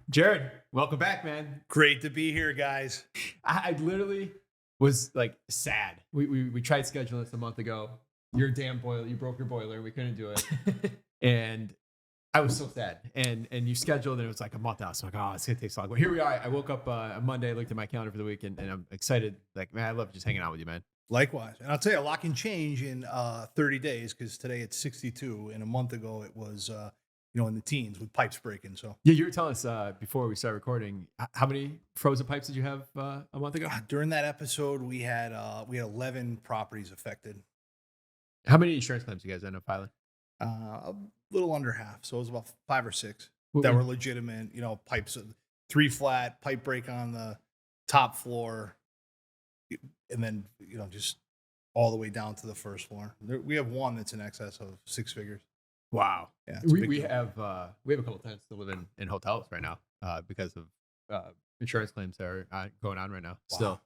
Jared, welcome back, man. Great to be here, guys. I literally was like sad. We tried scheduling this a month ago. Your damn boiler, you broke your boiler. We couldn't do it, and I was so sad. And you scheduled, and it was like a month out. So I'm like, oh, it's gonna take so long. But here we are. I woke up on Monday, looked at my calendar for the weekend, and I'm excited. Like, man, I love just hanging out with you, man. Likewise. And I'll tell you, a lot can change in 30 days because today it's 62, and a month ago it was, in the teens with pipes breaking. So Yeah, you were telling us before we started recording how many frozen pipes did you have a month ago? during that episode, we had 11 properties affected, How many insurance claims you guys end up filing? a little under half. So it was about 5 or 6 What that were- were legitimate, pipes, 3 flat, pipe break on the top floor, and then, just all the way down to the first floor. We have one that's in excess of 6 figures. Wow. Yeah, it's a We, big we deal. have we have a couple tenants that live in hotels right now because of insurance claims that are going on right now. Still,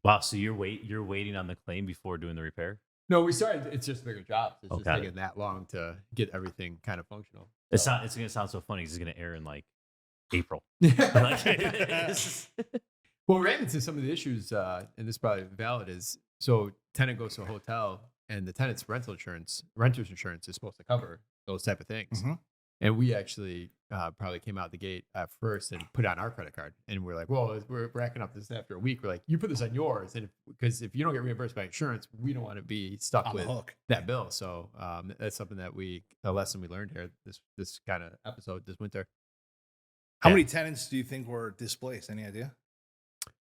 Wow, so you're waiting on the claim before doing the repair? no, we started. It's just bigger jobs. It's Oh, just got taking that long to get everything kind of functional. It's So- not. It's gonna sound so funny 'cause it's gonna air in like April. Like, this is- Well, we ran into some of the issues, and this is probably valid. Is so tenant goes to a hotel, and the tenant's renter's insurance is supposed to cover those type of things. Mhm. And we actually probably came out the gate at first and put it on our credit card. And we're like, well, we're racking up this after a week. We're like, you put this on yours. And because if you don't get reimbursed by insurance, we don't want to be stuck On the with hook. that bill. So that's something that a lesson we learned here this kind of episode this winter. How Yeah. many tenants do you think were displaced? Any idea?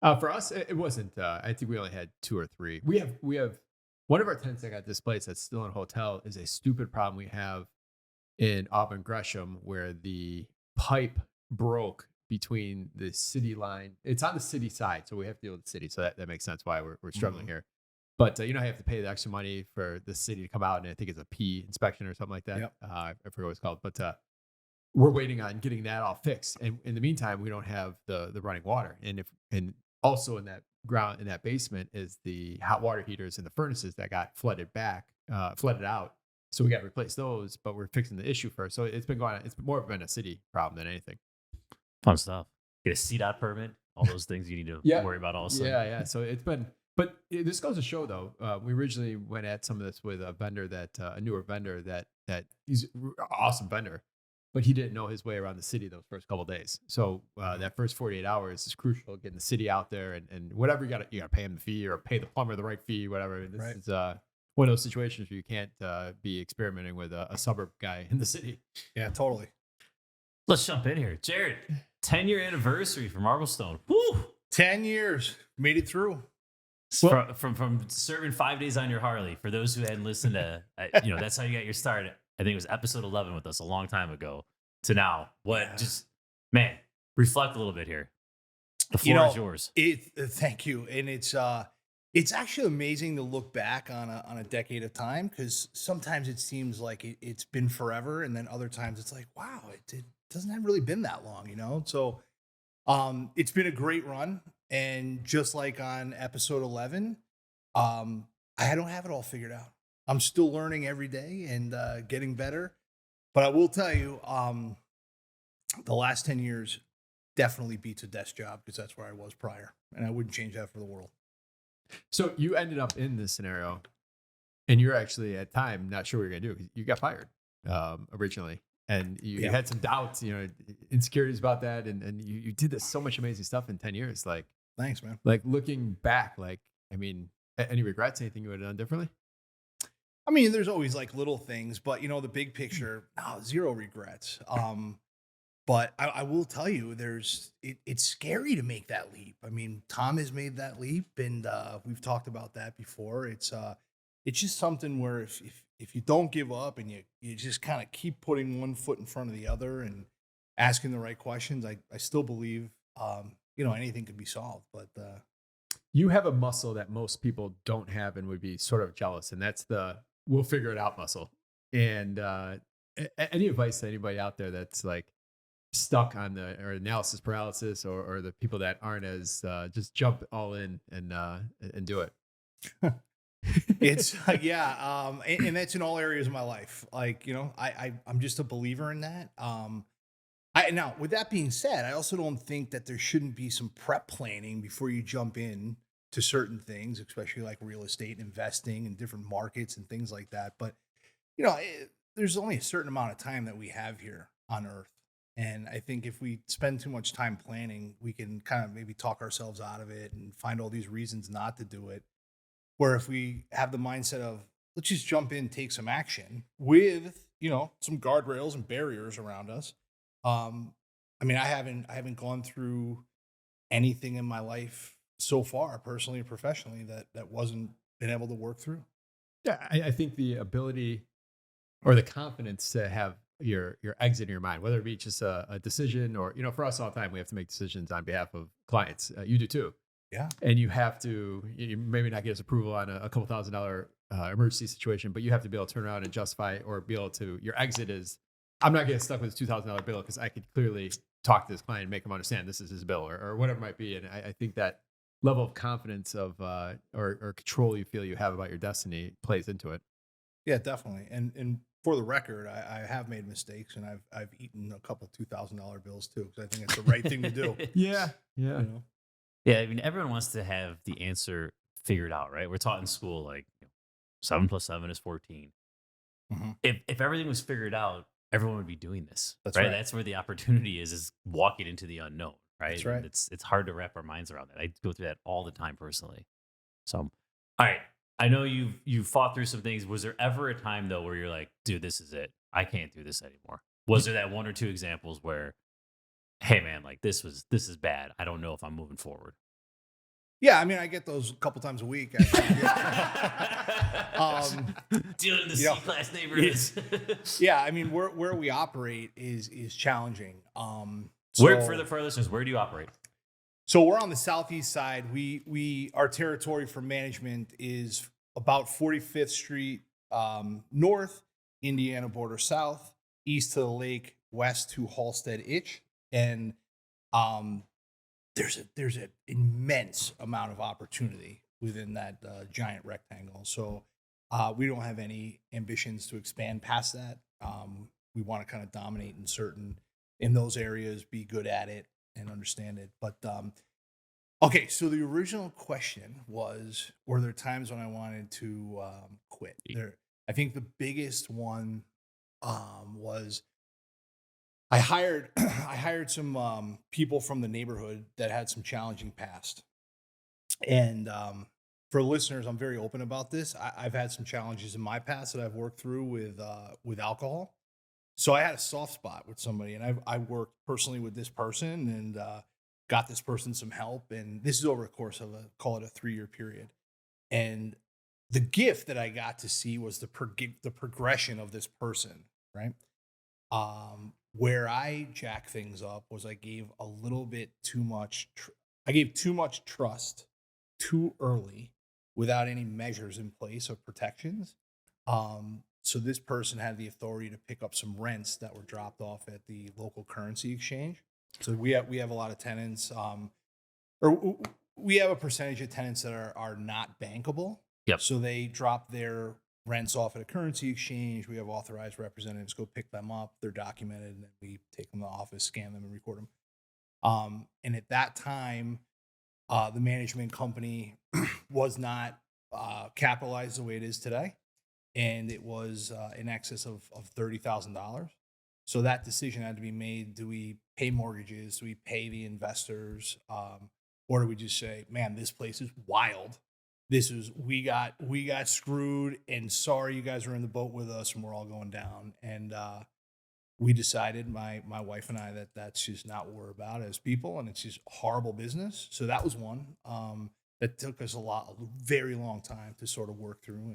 For us, it wasn't. I think we only had 2 or 3. We have one of our tenants that got displaced that's still in a hotel is a stupid problem we have in Auburn Gresham where the pipe broke between the city line. It's on the city side, so we have to deal with the city. So that makes sense why we're struggling here. But you have to pay the extra money for the city to come out, and I think it's a P inspection or something like that. Yep. I forget what it's called, but we're waiting on getting that all fixed. And in the meantime, we don't have the running water. And also in that basement is the hot water heaters and the furnaces that got flooded out. So we got to replace those, but we're fixing the issue first. So it's been going on. It's more been a city problem than anything. fun stuff. Get a CDOT permit. All those things you need to Yeah. worry about. All of a sudden. Yeah. So it's been, but this goes to show though, we originally went at some of this with a vendor a newer vendor that he's an awesome vendor, but he didn't know his way around the city those first couple of days. So that first 48 hours is crucial, getting the city out there and whatever you got to pay him the fee or pay the plumber the right fee, whatever. This Right. is one of those situations where you can't be experimenting with a suburb guy in the city. Yeah, totally. Let's jump in here, Jared. 10-year anniversary for Marblestone. Woo! 10 years. Made it through. From serving 5 days on your Harley. For those who hadn't listened to, that's how you got your start. I think it was episode 11 with us a long time ago to now. Yeah. Reflect a little bit here. The floor is yours. Thank you. And it's actually amazing to look back on a decade of time because sometimes it seems like it's been forever. And then other times it's like, wow, it doesn't have really been that long, So it's been a great run. And just like on episode 11, I don't have it all figured out. I'm still learning every day and getting better. But I will tell you, the last 10 years definitely beats a desk job because that's where I was prior. And I wouldn't change that for the world. So you ended up in this scenario and you're actually at time not sure what you're going to do because you got fired originally. And you Yeah. had some doubts, insecurities about that. And you did this so much amazing stuff in 10 years. Like Thanks, man. looking back, any regrets, anything you would have done differently? I mean, there's always like little things, but the big picture, no, zero regrets. But I will tell you, it's scary to make that leap. I mean, Tom has made that leap, and we've talked about that before. It's just something where if you don't give up and you just kind of keep putting one foot in front of the other and asking the right questions, I still believe anything could be solved. But You have a muscle that most people don't have and would be sort of jealous, and that's the we'll figure it out muscle. And any advice to anybody out there that's like stuck on the analysis paralysis or the people that aren't as just jump all in and do it? It's and that's in all areas of my life. Like, I'm just a believer in that. I Yeah. Now, with that being said, I also don't think that there shouldn't be some prep planning before you jump in to certain things, especially like real estate investing and different markets and things like that. But there's only a certain amount of time that we have here on Earth. And I think if we spend too much time planning, we can kind of maybe talk ourselves out of it and find all these reasons not to do it. Where if we have the mindset of let's just jump in, take some action with, some guardrails and barriers around us. Um, I haven't gone through anything in my life so far, personally or professionally, that wasn't been able to work through. Yeah, I think the ability or the confidence to have your exit in your mind, whether it be just a decision or for us all the time, we have to make decisions on behalf of clients. You do too, Yeah. and you have to you maybe not get us approval on a couple $1,000 emergency situation, but you have to be able to turn around and justify or be able to your exit is I'm not getting stuck with this $2,000 bill because I could clearly talk to this client and make him understand this is his bill or whatever it might be. And I think that level of confidence of or control you feel you have about your destiny plays into it. Yeah, definitely. And for the record, I have made mistakes, and I've eaten a couple $2,000 bills too because I think it's the right thing to do. Yeah, yeah. You know? Yeah, I mean, everyone wants to have the answer figured out, right? We're taught in school like 7 + 7 is 14. Mhm. If everything was figured out, everyone would be doing this, That's right? right. That's where the opportunity is walking into the unknown, right? That's right. And it's hard to wrap our minds around that. I go through that all the time personally. So, all right, I know you've fought through some things. Was there ever a time though where you're like, dude, this is it. I can't do this anymore. Was there that one or two examples where, hey man, like this is bad. I don't know if I'm moving forward. Yeah, I mean, I get those a couple times a week. Actually. um, Dealing in the you know, C-class neighborhoods. yeah, I mean, where we operate is challenging. Where So, for our listeners, where do you operate? so we're on the southeast side. We our territory for management is about 45th Street north, Indiana border south, east to the lake, west to Halstead Itch, and um, there's an immense amount of opportunity within that giant rectangle. So we don't have any ambitions to expand past that. We want to kind of dominate in those areas, be good at it, and understand it. But okay, so the original question was: were there times when I wanted to quit? I think the biggest one was I hired I hired some people from the neighborhood that had some challenging past. And for listeners, I'm very open about this. I've had some challenges in my past that I've worked through with alcohol. So I had a soft spot with somebody, and I worked personally with this person and got this person some help. And this is over a course of call it a 3-year period. And the gift that I got to see was the progression of this person, right? Where I jack things up was I gave a little bit too much. I gave too much trust too early without any measures in place of protections. So this person had the authority to pick up some rents that were dropped off at the local currency exchange. So we have a lot of tenants, or we have a percentage of tenants that are not bankable. Yep. So they drop their rents off at a currency exchange. We have authorized representatives go pick them up. They're documented, and then we take them to the office, scan them, and record them. And at that time, the management company was not capitalized the way it is today, and it was in excess of $30,000. So that decision had to be made: do we pay mortgages? Do we pay the investors? Or do we just say, "Man, this place is wild. We got screwed, and sorry, you guys are in the boat with us, and we're all going down." And we decided, my wife and I, that that's just not what we're about as people, and it's just horrible business. So that was one that took us a very long time to sort of work through,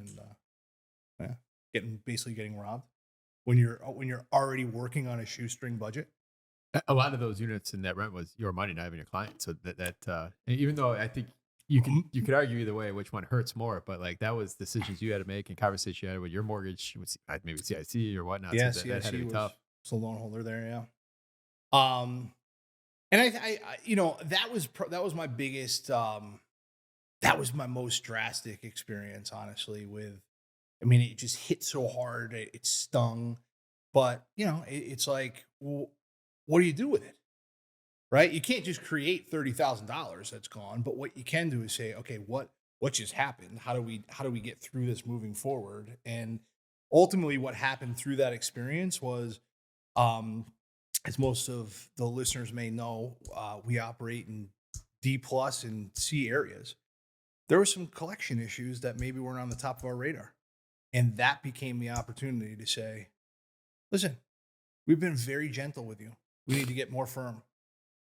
and basically getting robbed when you're already working on a shoestring budget. A lot of those units in that rent was your money, not even your client. So even though I think you could argue either way which one hurts more, but like that was decisions you had to make and conversations you had with your mortgage, maybe CIC or whatnot. Yeah, so that had to be was tough. the loan holder there. Yeah. And I that was my biggest. That was my most drastic experience, honestly. I mean, it just hit so hard, it stung. But it's like, well, what do you do with it? Right? You can't just create $30,000 that's gone, but what you can do is say, okay, what just happened? How do we get through this moving forward? And ultimately, what happened through that experience was, as most of the listeners may know, we operate in D plus and C areas. There were some collection issues that maybe weren't on the top of our radar, and that became the opportunity to say, listen, we've been very gentle with you. We need to get more firm.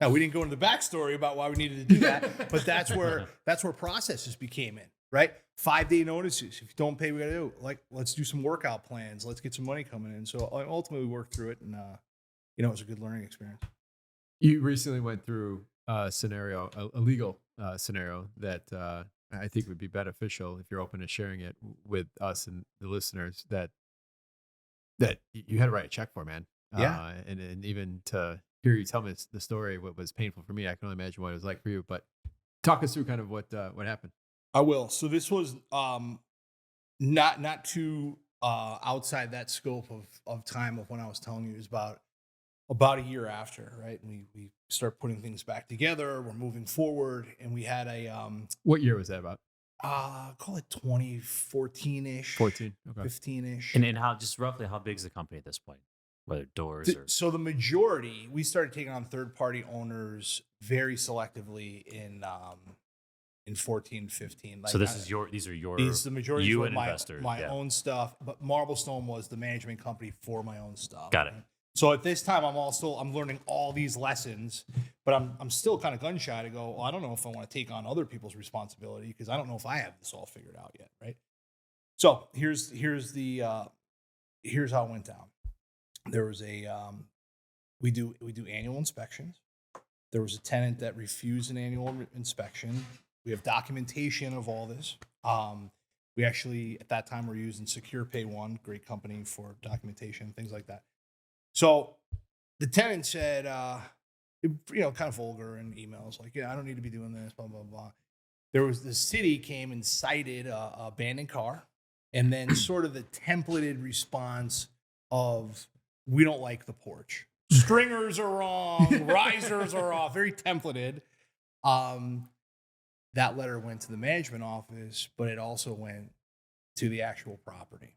Now, we didn't go into the backstory about why we needed to do that, but that's where processes became in, right? 5-day notices. If you don't pay, we got to do, like, let's do some workout plans. Let's get some money coming in. So ultimately, we worked through it, and it was a good learning experience. You recently went through a scenario, a legal scenario that I think would be beneficial if you're open to sharing it with us and the listeners. That you had to write a check for, man. Yeah. And even to hear you tell me the story, what was painful for me, I can only imagine what it was like for you. But talk us through kind of what happened. I will. So this was not too outside that scope of time of when I was telling you. It was about a year after, right? And we start putting things back together. We're moving forward, and we had a What year was that about? call it 2014-ish, 14. Okay. 15-ish. And how, just roughly, how big is the company at this point? Whether doors or So the majority, we started taking on third-party owners very selectively in 14, 15. Like, so these are your the majority you of and my investors, yeah. own stuff, but Marblestone was the management company for my own stuff. Got it. So at this time, I'm learning all these lessons, but I'm still kind of gun shy to go, well, I don't know if I want to take on other people's responsibility because I don't know if I have this all figured out yet, right? So here's how it went down. There was we do annual inspections. There was a tenant that refused an annual inspection. We have documentation of all this. We actually, at that time, were using Secure Pay One, great company for documentation, things like that. So the tenant said, kind of vulgar in emails, like, yeah, I don't need to be doing this, blah, blah, blah. The city came and cited a abandoned car, and then sort of the templated response of, we don't like the porch. Stringers are wrong, risers are off, very templated. That letter went to the management office, but it also went to the actual property.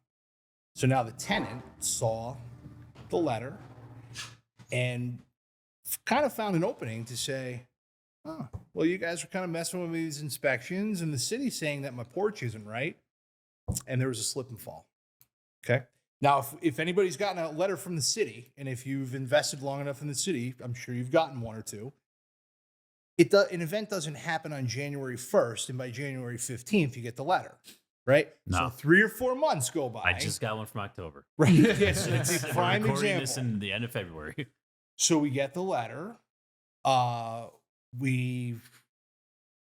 So now the tenant saw the letter and kind of found an opening to say, oh, well, you guys are kind of messing with these inspections, and the city's saying that my porch isn't right. And there was a slip and fall. Okay. Now, if anybody's gotten a letter from the city, and if you've invested long enough in the city, I'm sure you've gotten one or two. An event doesn't happen on January 1st, and by January 15th, you get the letter, right? No. So 3 or 4 months go by. I just got one from October. Right. Yes, it's a We're prime recording example. this in the end of February. So we get the letter. We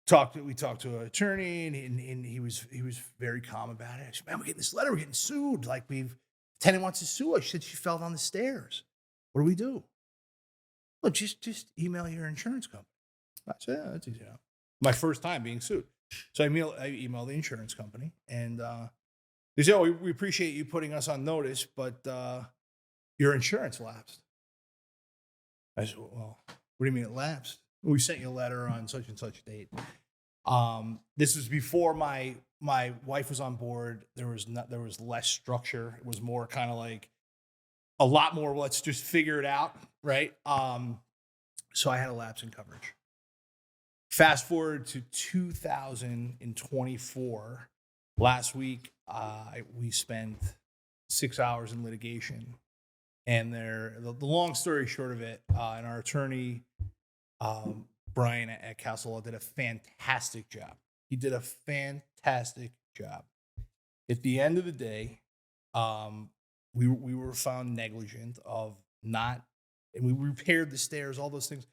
talked to an attorney, and he was very calm about it. I said, man, we're getting this letter. We're getting sued. Like, tenant wants to sue us. She said she fell down the stairs. What do we do? Well, just email your insurance company. I said, yeah, that's easy enough. My first time being sued. So I emailed the insurance company, and they said, oh, we appreciate you putting us on notice, but your insurance lapsed. I said, well, what do you mean it lapsed? We sent you a letter on such and such date. This was before my wife was on board. There was less structure. It was more kind of like a lot more, let's just figure it out, right? So I had a lapse in coverage. Fast forward to 2024. Last week, we spent 6 hours in litigation. And the long story short of it, and our attorney, Brian at Castle Law, did a fantastic job. He did a fantastic job. At the end of the day, we were found negligent of not, and we repaired the stairs, all those things.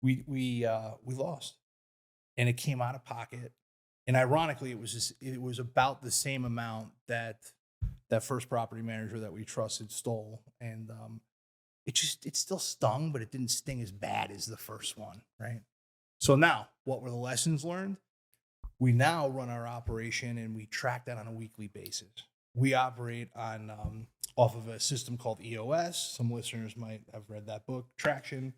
We lost, and it came out of pocket. And ironically, it was about the same amount that first property manager that we trusted stole, and it still stung, but it didn't sting as bad as the first one, right? So now, what were the lessons learned? We now run our operation, and we track that on a weekly basis. We operate on off of a system called EOS. Some listeners might have read that book, Traction,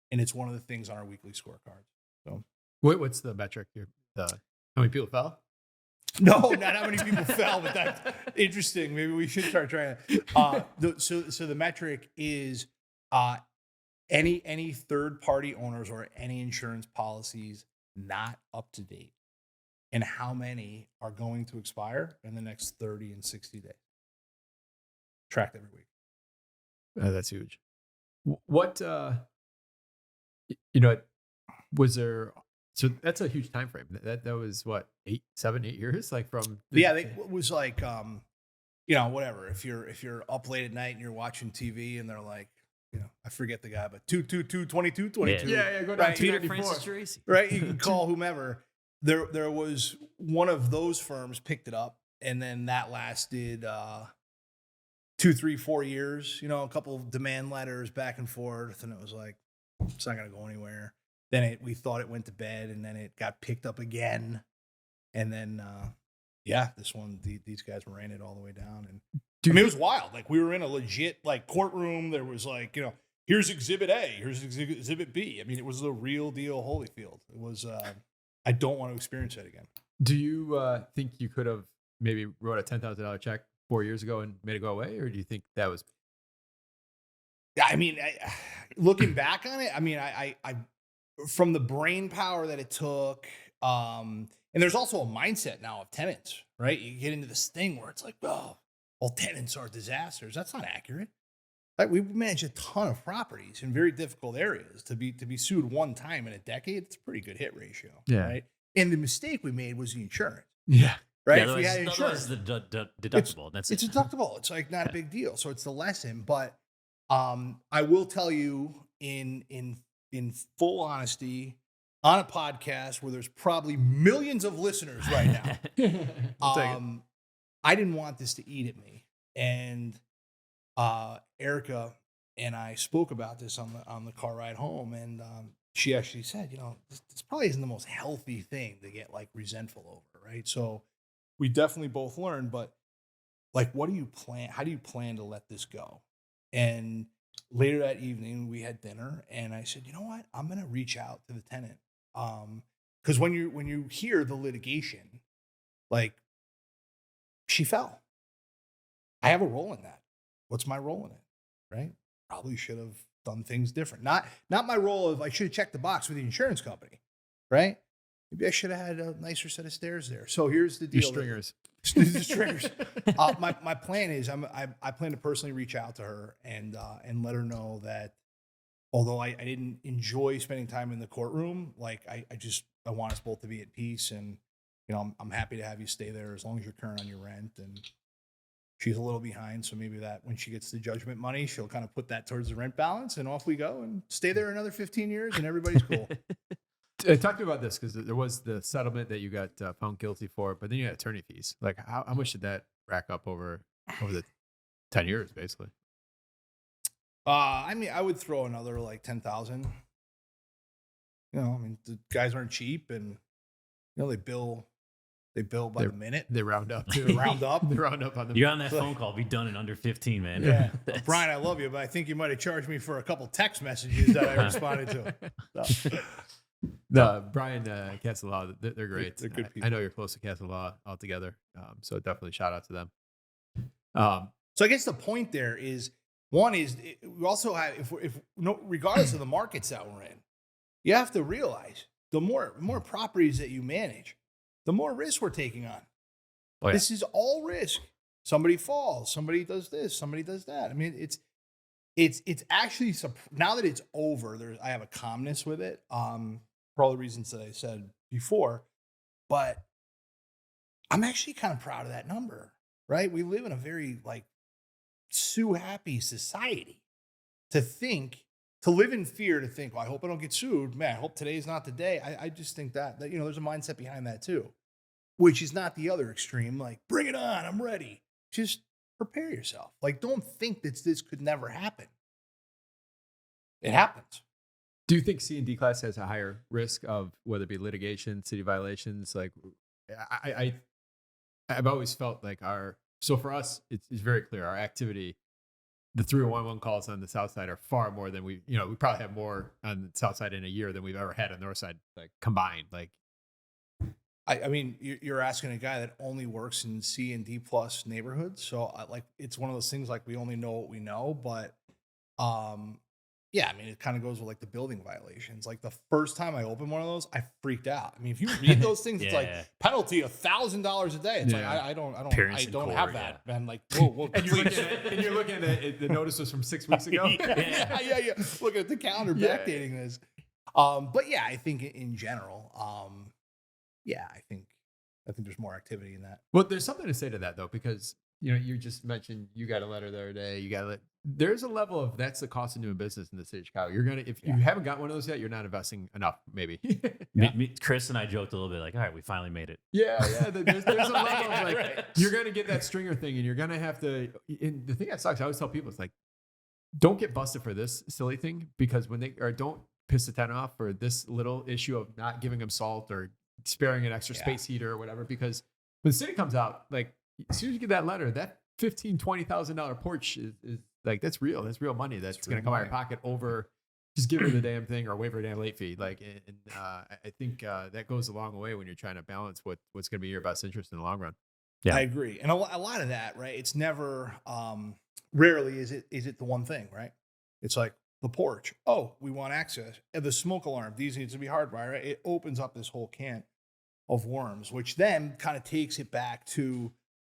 and it's one of the things on our weekly scorecards. So, What's the metric here? How many people fell? no, not how many people fell, but that's interesting. Maybe we should start trying to. So the metric is any third party owners or any insurance policies not up to date, and how many are going to expire in the next 30 and 60 days. Tracked every week. That's huge. What was there? So that's a huge time frame. That was what 8 years, like from It was like whatever. If you're up late at night and you're watching TV and they're like, I forget the guy, but 222-22-22. Yeah, go down Right, Peter 294. Francis Tracy. Right, you can call whomever. There was one of those firms picked it up, and then that lasted 2, 3, 4 years. A couple of demand letters back and forth, and it was like it's not gonna go anywhere. Then we thought it went to bed, and then it got picked up again, and then this one these guys ran it all the way down, and it was wild. Like we were in a legit courtroom. There was here's Exhibit A, here's Exhibit B. I mean, it was the real deal Holyfield. It was. I don't want to experience that again. Do you think you could have maybe wrote a $10,000 check 4 years ago and made it go away, or do you think that was? Yeah, I mean, looking back on it, I mean, I from the brain power that it took, and there's also a mindset now of tenants, right? You get into this thing where it's like, well, tenants are disasters. That's not accurate. Like we manage a ton of properties in very difficult areas. To be sued one time in a decade, it's a pretty good hit ratio. Yeah. Right. And the mistake we made was the insurance. Yeah. Right. Yeah, If we had insurance, the deductible. That's it's it. deductible. It's like not a big deal. So it's the lesson. But I will tell you in full honesty on a podcast where there's probably millions of listeners right now. I'll take it. I didn't want this to eat at me. And Erica and I spoke about this on the car ride home, and she actually said, this probably isn't the most healthy thing to get resentful over, right? So we definitely both learned, but what do you plan? How do you plan to let this go? And later that evening, we had dinner, and I said, you know what? I'm going to reach out to the tenant, because when you hear the litigation, she fell. I have a role in that. What's my role in it? Right? Probably should have done things different. Not my role of I should have checked the box with the insurance company, right? Maybe I should have had a nicer set of stairs there. So here's the deal. Your stringers. The stringers. My plan is I plan to personally reach out to her and let her know that although I didn't enjoy spending time in the courtroom, I want us both to be at peace, and I'm happy to have you stay there as long as you're current on your rent. And she's a little behind, so maybe that when she gets the judgment money, she'll kind of put that towards the rent balance, and off we go and stay there another 15 years, and everybody's cool. Talk to me about this, because there was the settlement that you got found guilty for, but then you had attorney fees. How much did that rack up over the 10 years, basically? I mean, I would throw another 10,000. The guys aren't cheap, and they bill by the minute. They round up. They round up. They round up on the. You're on that phone call. Be done in under 15, man. Yeah, Brian, I love you, but I think you might have charged me for a couple text messages that I responded to. So. No, Brian Castle, they're great. They're good people. I know you're close to Castle Law altogether, so definitely shout out to them. So I guess the point there is, one is we also have, regardless of the markets that we're in, you have to realize the more properties that you manage, the more risk we're taking on. Oh, yeah. This is all risk. Somebody falls, somebody does this, somebody does that. I mean, it's actually, now that it's over, I have a calmness with it, for all the reasons that I said before, but I'm actually kind of proud of that number, right? We live in a very sue happy society. To live in fear, to think, well, I hope I don't get sued. Man, I hope today's not the day. I just think that there's a mindset behind that too, which is not the other extreme. Bring it on, I'm ready. Just prepare yourself. Don't think that this could never happen. It happens. Do you think C and D class has a higher risk of whether it be litigation, city violations? I've always felt so for us, it's very clear. Our activity the 311 calls on the south side are far more than we probably have more on the south side in a year than we've ever had on the north side, like combined. Like, I mean, you're asking a guy that only works in C and D plus neighborhoods, so like it's one of those things like we only know what we know. But yeah, I mean, it kind of goes with like the building violations. Like the first time I opened one of those, I freaked out. I mean, if you read those things, it's like Yeah. penalty $1,000 a day. It's like Yeah. I don't Appearance I in don't court, have that, man. Like, whoa, and please. you're looking at it, the notice was from 6 weeks ago. yeah. Looking at the calendar, Yeah. backdating this. But yeah, I think in general, yeah, I think there's more activity in that. Well, there's something to say to that though, because you just mentioned you got a letter the other day. There's a level of that's the cost of doing business in the city of Chicago. You're gonna if you haven't got one of those yet, you're not investing enough, maybe. Chris and I joked a little bit like, all right, we finally made it. Yeah. There's a level of like Right. you're gonna get that stringer thing, and you're gonna have to. And the thing that sucks, I always tell people, it's like, don't get busted for this silly thing, because don't piss the tenant off for this little issue of not giving them salt or sparing an extra space heater or whatever. Because when the city comes out, like as soon as you get that letter, that $15,000-$20,000 porch is like that's real money that's going to come out of your pocket over just give her the damn thing or waive her damn late fee. Like, and I think that goes a long way when you're trying to balance what's going to be your best interest in the long run. Yeah. I agree. And a lot of that, right? It's never, rarely is it the one thing, right? It's like the porch. Oh, we want access. And the smoke alarm. These needs to be hardwired, right? It opens up this whole can of worms, which then kind of takes it back to,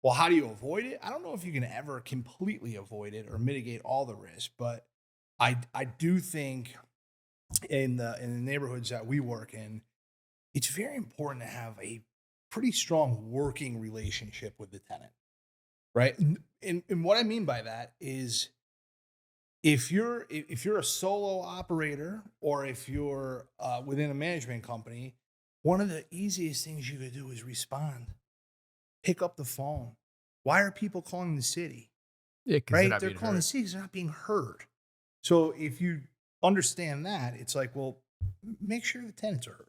well, how do you avoid it? I don't know if you can ever completely avoid it or mitigate all the risk, but I do think in the neighborhoods that we work in, it's very important to have a pretty strong working relationship with the tenant, right? And what I mean by that is if you're a solo operator or if you're within a management company, one of the easiest things you could do is respond, pick up the phone. Why are people calling the city? Yeah, right? They're calling the city because they're not being heard. So if you understand that, it's like, well, make sure the tenants are heard.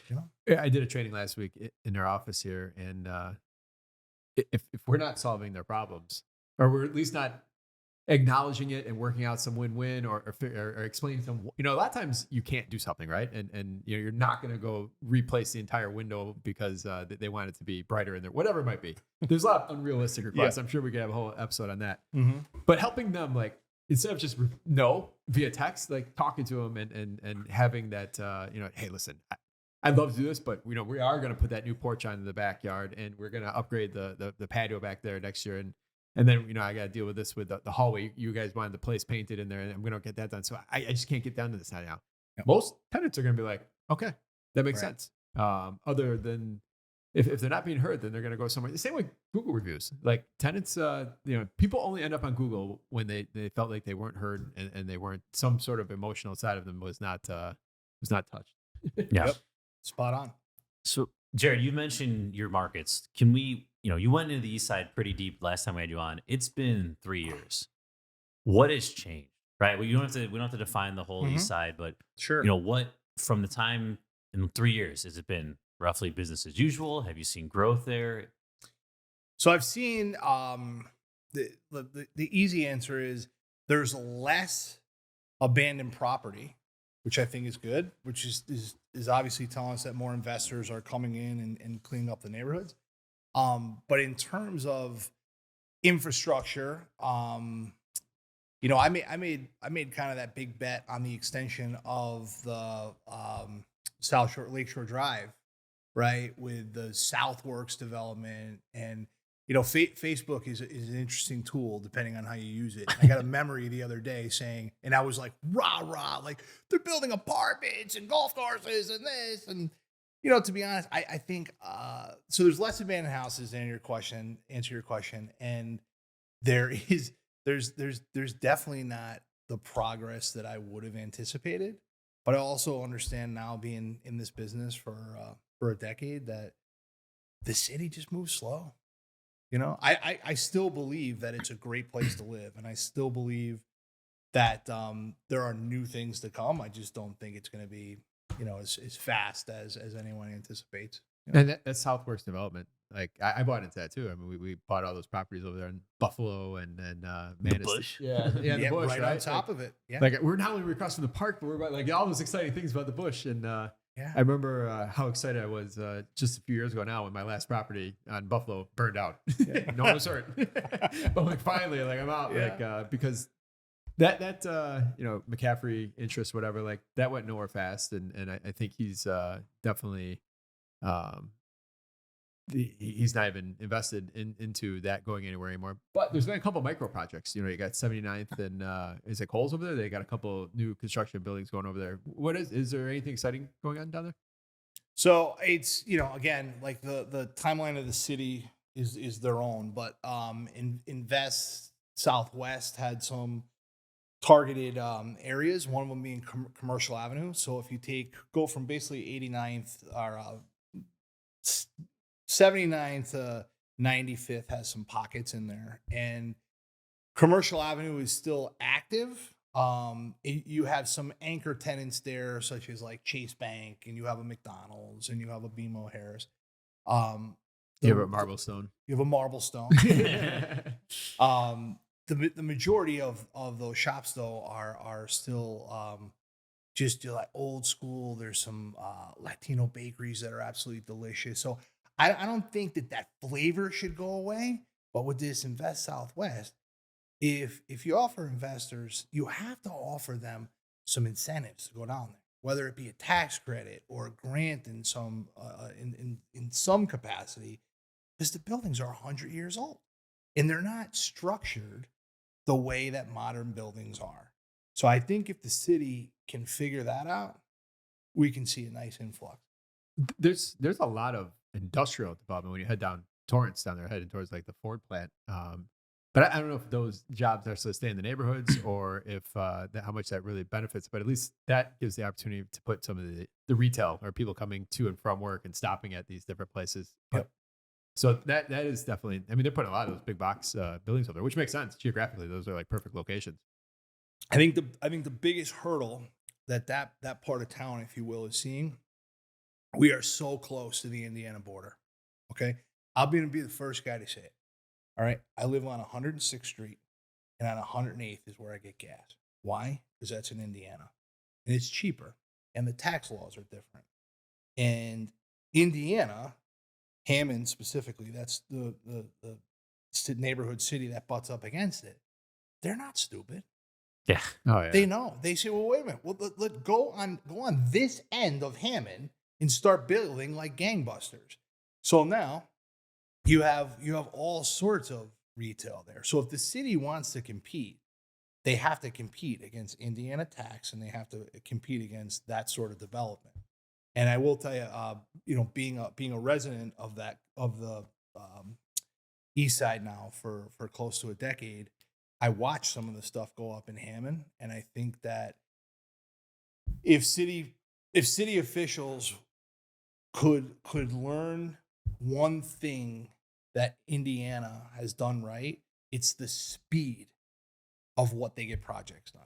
You know? Yeah, I did a training last week in their office here, and if we're not solving their problems, or we're at least not acknowledging it and working out some win-win or explaining some, a lot of times you can't do something, right? And you're not going to go replace the entire window because they want it to be brighter in there, whatever it might be. There's a lot of unrealistic requests. I'm sure we could have a whole episode on that. Mm-hmm. But helping them, like, instead of just no via text, like talking to them and having that, hey, listen, I'd love to do this, but we are going to put that new porch on in the backyard, and we're going to upgrade the patio back there next year, and then I got to deal with this with the hallway. You guys wanted the place painted in there, and I'm going to get that done. So I just can't get down to this now. Yep. Most tenants are going to be like, okay, that makes sense. Other than if they're not being heard, then they're going to go somewhere. The same way Google reviews, like tenants, people only end up on Google when they felt like they weren't heard and they weren't, some sort of emotional side of them was not touched. Yeah. Yep. Spot on. So, Jared, you mentioned your markets. Can we, you went into the East Side pretty deep last time we had you on. It's been 3 years. What has changed, right? Well, we don't have to define the whole East Side, but sure, what from the time in 3 years has it been roughly business as usual? Have you seen growth there? So I've seen the easy answer is there's less abandoned property, which I think is good, which is obviously telling us that more investors are coming in and cleaning up the neighborhoods. But in terms of infrastructure, I made kind of that big bet on the extension of the South Shore Lakeshore Drive, right, with the Southworks development. And Facebook is an interesting tool depending on how you use it. I got a memory the other day saying, and I was like, rah, like they're building apartments and golf courses and this. And, to be honest, I think, so there's less abandoned houses to answer your question. And there's definitely not the progress that I would have anticipated, but I also understand now being in this business for a decade that the city just moves slow. I still believe that it's a great place to live, and I still believe that there are new things to come. I just don't think it's going to be, as fast as anyone anticipates. And that's Southworks development. Like I bought into that too. I mean, we bought all those properties over there in Buffalo and then Manistee. Bush. Yeah, the Yeah, bush, right right? on top of it. Yeah. Like we're not only across from the park, but we're about like all those exciting things about the bush. And Yeah. I remember how excited I was just a few years ago now when my last property on Buffalo burned out. No one was hurt, but like finally, like I'm out, like because that McCaffrey interest, whatever, like that went nowhere fast, and I think he's definitely um, he's not even invested into that going anywhere anymore. But there's been a couple micro projects. You got 79th and is it Coles over there? They got a couple new construction buildings going over there. What is there anything exciting going on down there? So it's, again, like the timeline of the city is their own, but Invest Southwest had some targeted areas, one of them being Commercial Avenue. So if you go from basically 89th or 79th to 95th has some pockets in there, and Commercial Avenue is still active. You have some anchor tenants there, such as like Chase Bank, and you have a McDonald's, and you have a BMO Harris. You have a Marblestone. You have a Marblestone. The majority of those shops though are still just like old school. There's some Latino bakeries that are absolutely delicious. So I don't think that flavor should go away. But with this Invest Southwest, if you offer investors, you have to offer them some incentives to go down there, whether it be a tax credit or a grant in some capacity, because the buildings are 100 years old and they're not structured the way that modern buildings are. So I think if the city can figure that out, we can see a nice influx. There's a lot of industrial development when you head down Torrance down there, heading towards like the Ford plant. But I don't know if those jobs actually stay in the neighborhoods or if how much that really benefits. But at least that gives the opportunity to put some of the retail or people coming to and from work and stopping at these different places. Yep. So that is definitely. I mean, they're putting a lot of those big box buildings over there, which makes sense geographically. Those are like perfect locations. I think the biggest hurdle that part of town, if you will, is seeing. We are so close to the Indiana border. Okay, I'm going to be the first guy to say it. All right, I live on 106th Street, and on 108th is where I get gas. Why? Because that's in Indiana, and it's cheaper, and the tax laws are different. And Indiana, Hammond specifically, that's the neighborhood city that butts up against it. They're not stupid. Yeah. Oh yeah. They know. They say, well, wait a minute. Well, let's go on this end of Hammond and start building like gangbusters. So now you have all sorts of retail there. So if the city wants to compete, they have to compete against Indiana tax, and they have to compete against that sort of development. And I will tell you, being a resident of the East Side now for close to a decade, I watched some of the stuff go up in Hammond, and I think that if city officials could learn one thing that Indiana has done right, it's the speed of what they get projects done.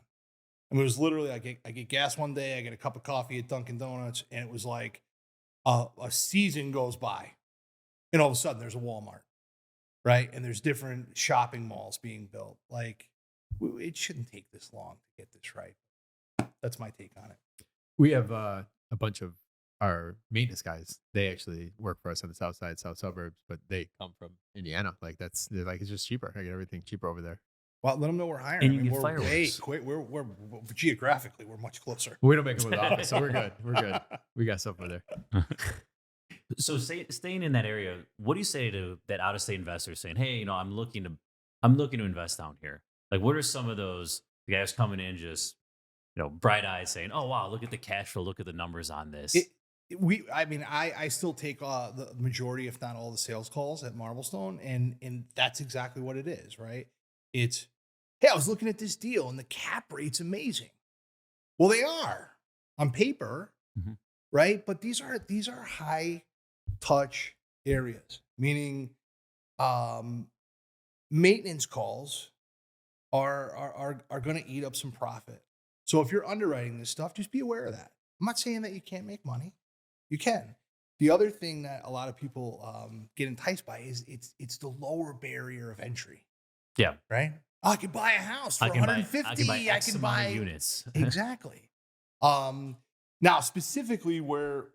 I mean, it was literally I get gas one day, I get a cup of coffee at Dunkin' Donuts, and it was like a season goes by, and all of a sudden there's a Walmart, right? And there's different shopping malls being built. Like, it shouldn't take this long to get this right. That's my take on it. We have a bunch of our maintenance guys. They actually work for us on the south side, south suburbs, but they come from Indiana. Like they're like, it's just cheaper. I get everything cheaper over there. Well, let them know we're hiring. And you get we're fireworks. way quick. We're geographically we're much closer. We don't make them with the office, so we're good. We're good. We got stuff over there. So staying in that area, what do you say to that out of state investor saying, "Hey, I'm looking to invest down here"? Like, what are some of those guys coming in just bright eyed saying, "Oh wow, look at the cash flow, look at the numbers on this." I still take the majority, if not all, the sales calls at Marblestone, and that's exactly what it is, right? It's, hey, I was looking at this deal and the cap rate's amazing. Well, they are on paper, right? But these are high touch areas, meaning maintenance calls are going to eat up some profit. So if you're underwriting this stuff, just be aware of that. I'm not saying that you can't make money. You can. The other thing that a lot of people get enticed by is it's the lower barrier of entry, Yeah. right? I can buy a house for I can buy 150. X amount of units. Exactly. Now specifically where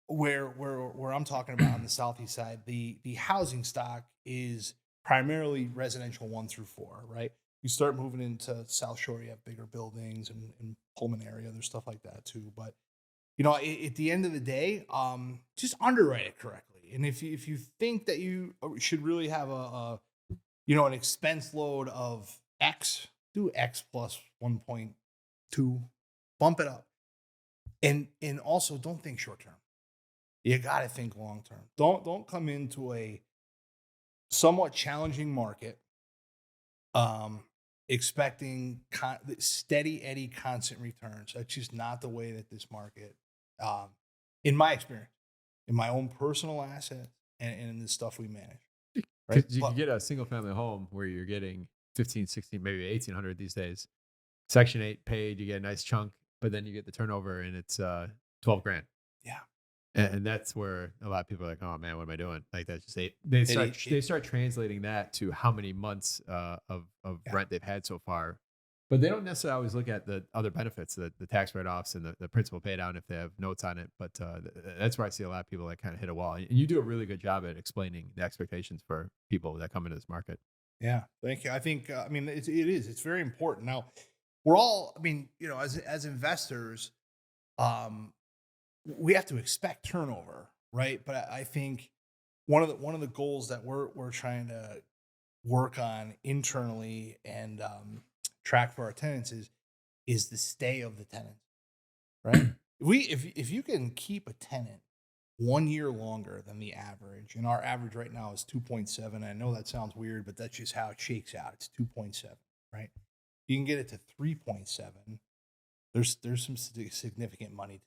I'm talking about on the southeast side, the housing stock is primarily residential 1 through 4, right? You start moving into South Shore, you have bigger buildings and Pullman area, there's stuff like that too. But at the end of the day, just underwrite it correctly. And if you think that you should really have an expense load of X, do X plus 1.2, bump it up. And also don't think short term. You got to think long term. Don't come into a somewhat challenging market expecting steady Eddie constant returns. That's just not the way that this market, in my experience, in my own personal assets and in the stuff we manage. Right? You can get a single family home where you're getting 15, 16, maybe 1,800 these days. Section 8 paid, you get a nice chunk, but then you get the turnover and it's 12 grand. Yeah. And that's where a lot of people are like, oh man, what am I doing? Like that's just they start translating that to how many months of rent they've had so far. But they don't necessarily always look at the other benefits, the tax write-offs and the principal pay down if they have notes on it. But that's where I see a lot of people that kind of hit a wall. And you do a really good job at explaining the expectations for people that come into this market. Yeah, thank you. I think, it's very important. Now, we're all, as investors, we have to expect turnover, right? But I think one of the goals that we're trying to work on internally and track for our tenants is the stay of the tenants, right? If you can keep a tenant 1 year longer than the average, and our average right now is 2.7. I know that sounds weird, but that's just how it shakes out. It's 2.7, right? You can get it to 3.7. There's some significant money,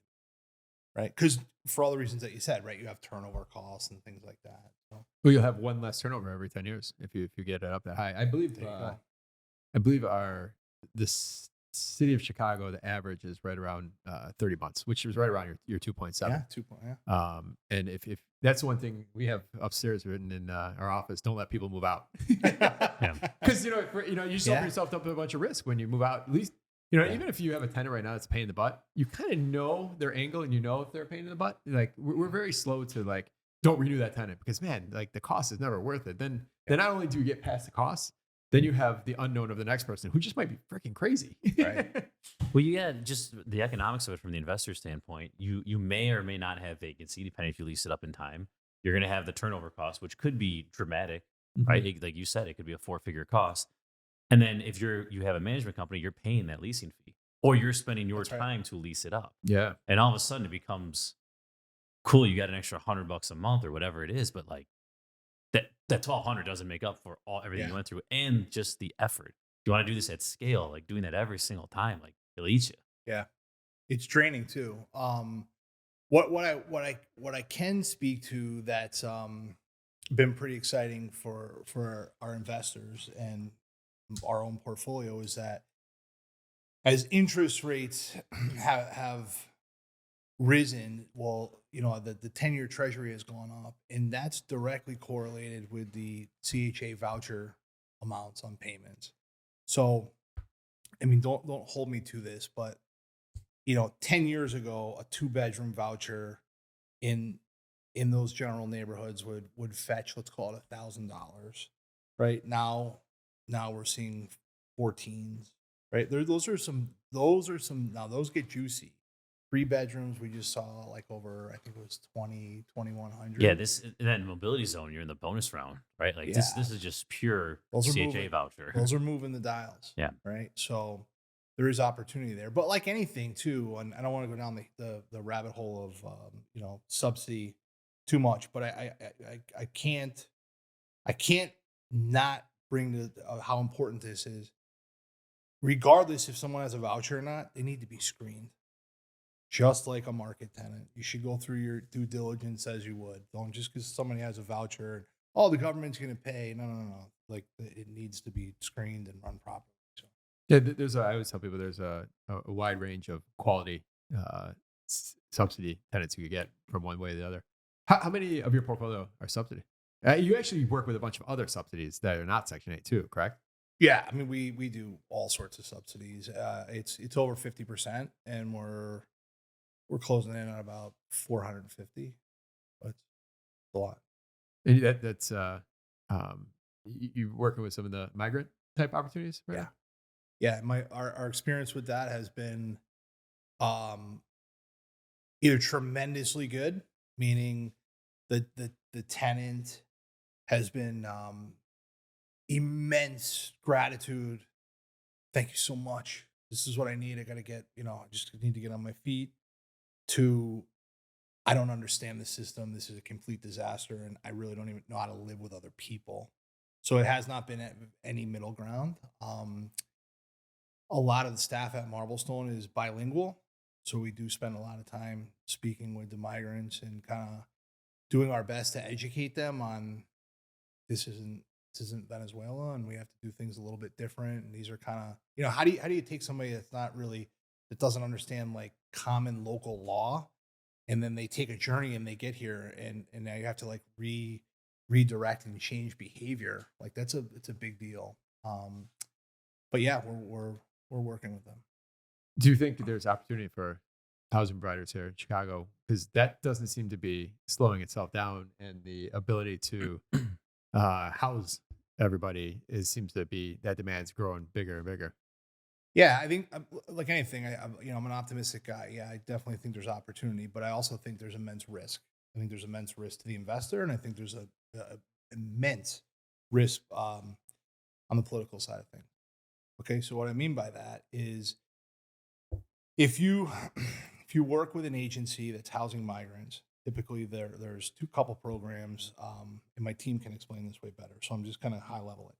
right? Because for all the reasons that you said, right? You have turnover costs and things like that. So. Well, you'll have one less turnover every 10 years if you get it up that high. I believe the city of Chicago, the average is right around 30 months, which is right around your 2.7. Yeah, 2. Yeah. And if that's one thing we have upstairs written in our office, don't let people move out. Because you just open yourself up to a bunch of risk when you move out. At least even if you have a tenant right now that's a pain in the butt, you kind of know their angle and if they're a pain in the butt. Like we're very slow to don't renew that tenant because man, like the cost is never worth it. Then not only do you get past the cost, then you have the unknown of the next person who just might be freaking crazy. Right. Well, you got just the economics of it from the investor standpoint. You may or may not have vacancy depending if you lease it up in time. You're going to have the turnover cost, which could be dramatic, right? Like you said, it could be a 4-figure cost. And then if you have a management company, you're paying that leasing fee, or you're spending your time to lease it up. Yeah. And all of a sudden it becomes cool. You got an extra $100 a month or whatever it is, but like that 1,200 doesn't make up for everything you went through and just the effort. You want to do this at scale, like doing that every single time, like it'll eat you. Yeah, it's draining too. What I can speak to that's been pretty exciting for our investors and our own portfolio is that as interest rates have risen, the 10-year treasury has gone up, and that's directly correlated with the CHA voucher amounts on payments. So, don't hold me to this, but 10 years ago, a 2-bedroom voucher in those general neighborhoods would fetch, let's call it $1,000. Right now we're seeing 14s. Right, those are some. Now those get juicy. 3 bedrooms we just saw over, I think it was 2,100. Yeah, that mobility zone, you're in the bonus round, right? Like this is just pure CHA voucher. Those are moving the dials. Yeah. Right. So there is opportunity there. But like anything too, and I don't want to go down the rabbit hole of subsidy too much, but I can't not bring how important this is. Regardless if someone has a voucher or not, they need to be screened. Just like a market tenant, you should go through your due diligence as you would. Don't just because somebody has a voucher, the government's going to pay. No. Like it needs to be screened and run properly. So. Yeah, I always tell people there's a wide range of quality subsidy tenants you could get from one way or the other. How many of your portfolio are subsidy? You actually work with a bunch of other subsidies that are not Section 8 too, correct? Yeah, I mean we do all sorts of subsidies. It's over 50%, and we're closing in on about 450. But it's a lot. And that's you working with some of the migrant type opportunities, right? Yeah, yeah. Our experience with that has been um, either tremendously good, meaning the tenant has been immense gratitude. Thank you so much. This is what I need. I got to get, I just need to get on my feet. To, I don't understand the system. This is a complete disaster, and I really don't even know how to live with other people. So it has not been any middle ground. A lot of the staff at Marblestone is bilingual, so we do spend a lot of time speaking with the migrants and kind of doing our best to educate them on this isn't Venezuela, and we have to do things a little bit different. And these are kind of, how do you take somebody that's not really, that doesn't understand like common local law, and then they take a journey and they get here, and now you have to like redirect and change behavior. Like it's a big deal. But yeah, we're working with them. Do you think there's opportunity for housing providers here in Chicago? Because that doesn't seem to be slowing itself down, and the ability to house everybody seems to be, that demand's growing bigger and bigger. Yeah, I think like anything, I'm an optimistic guy. Yeah, I definitely think there's opportunity, but I also think there's immense risk. I think there's immense risk to the investor, and I think there's a immense risk on the political side of things. Okay, so what I mean by that is if you if you work with an agency that's housing migrants, typically there's two couple programs, and my team can explain this way better. So I'm just kind of high level it.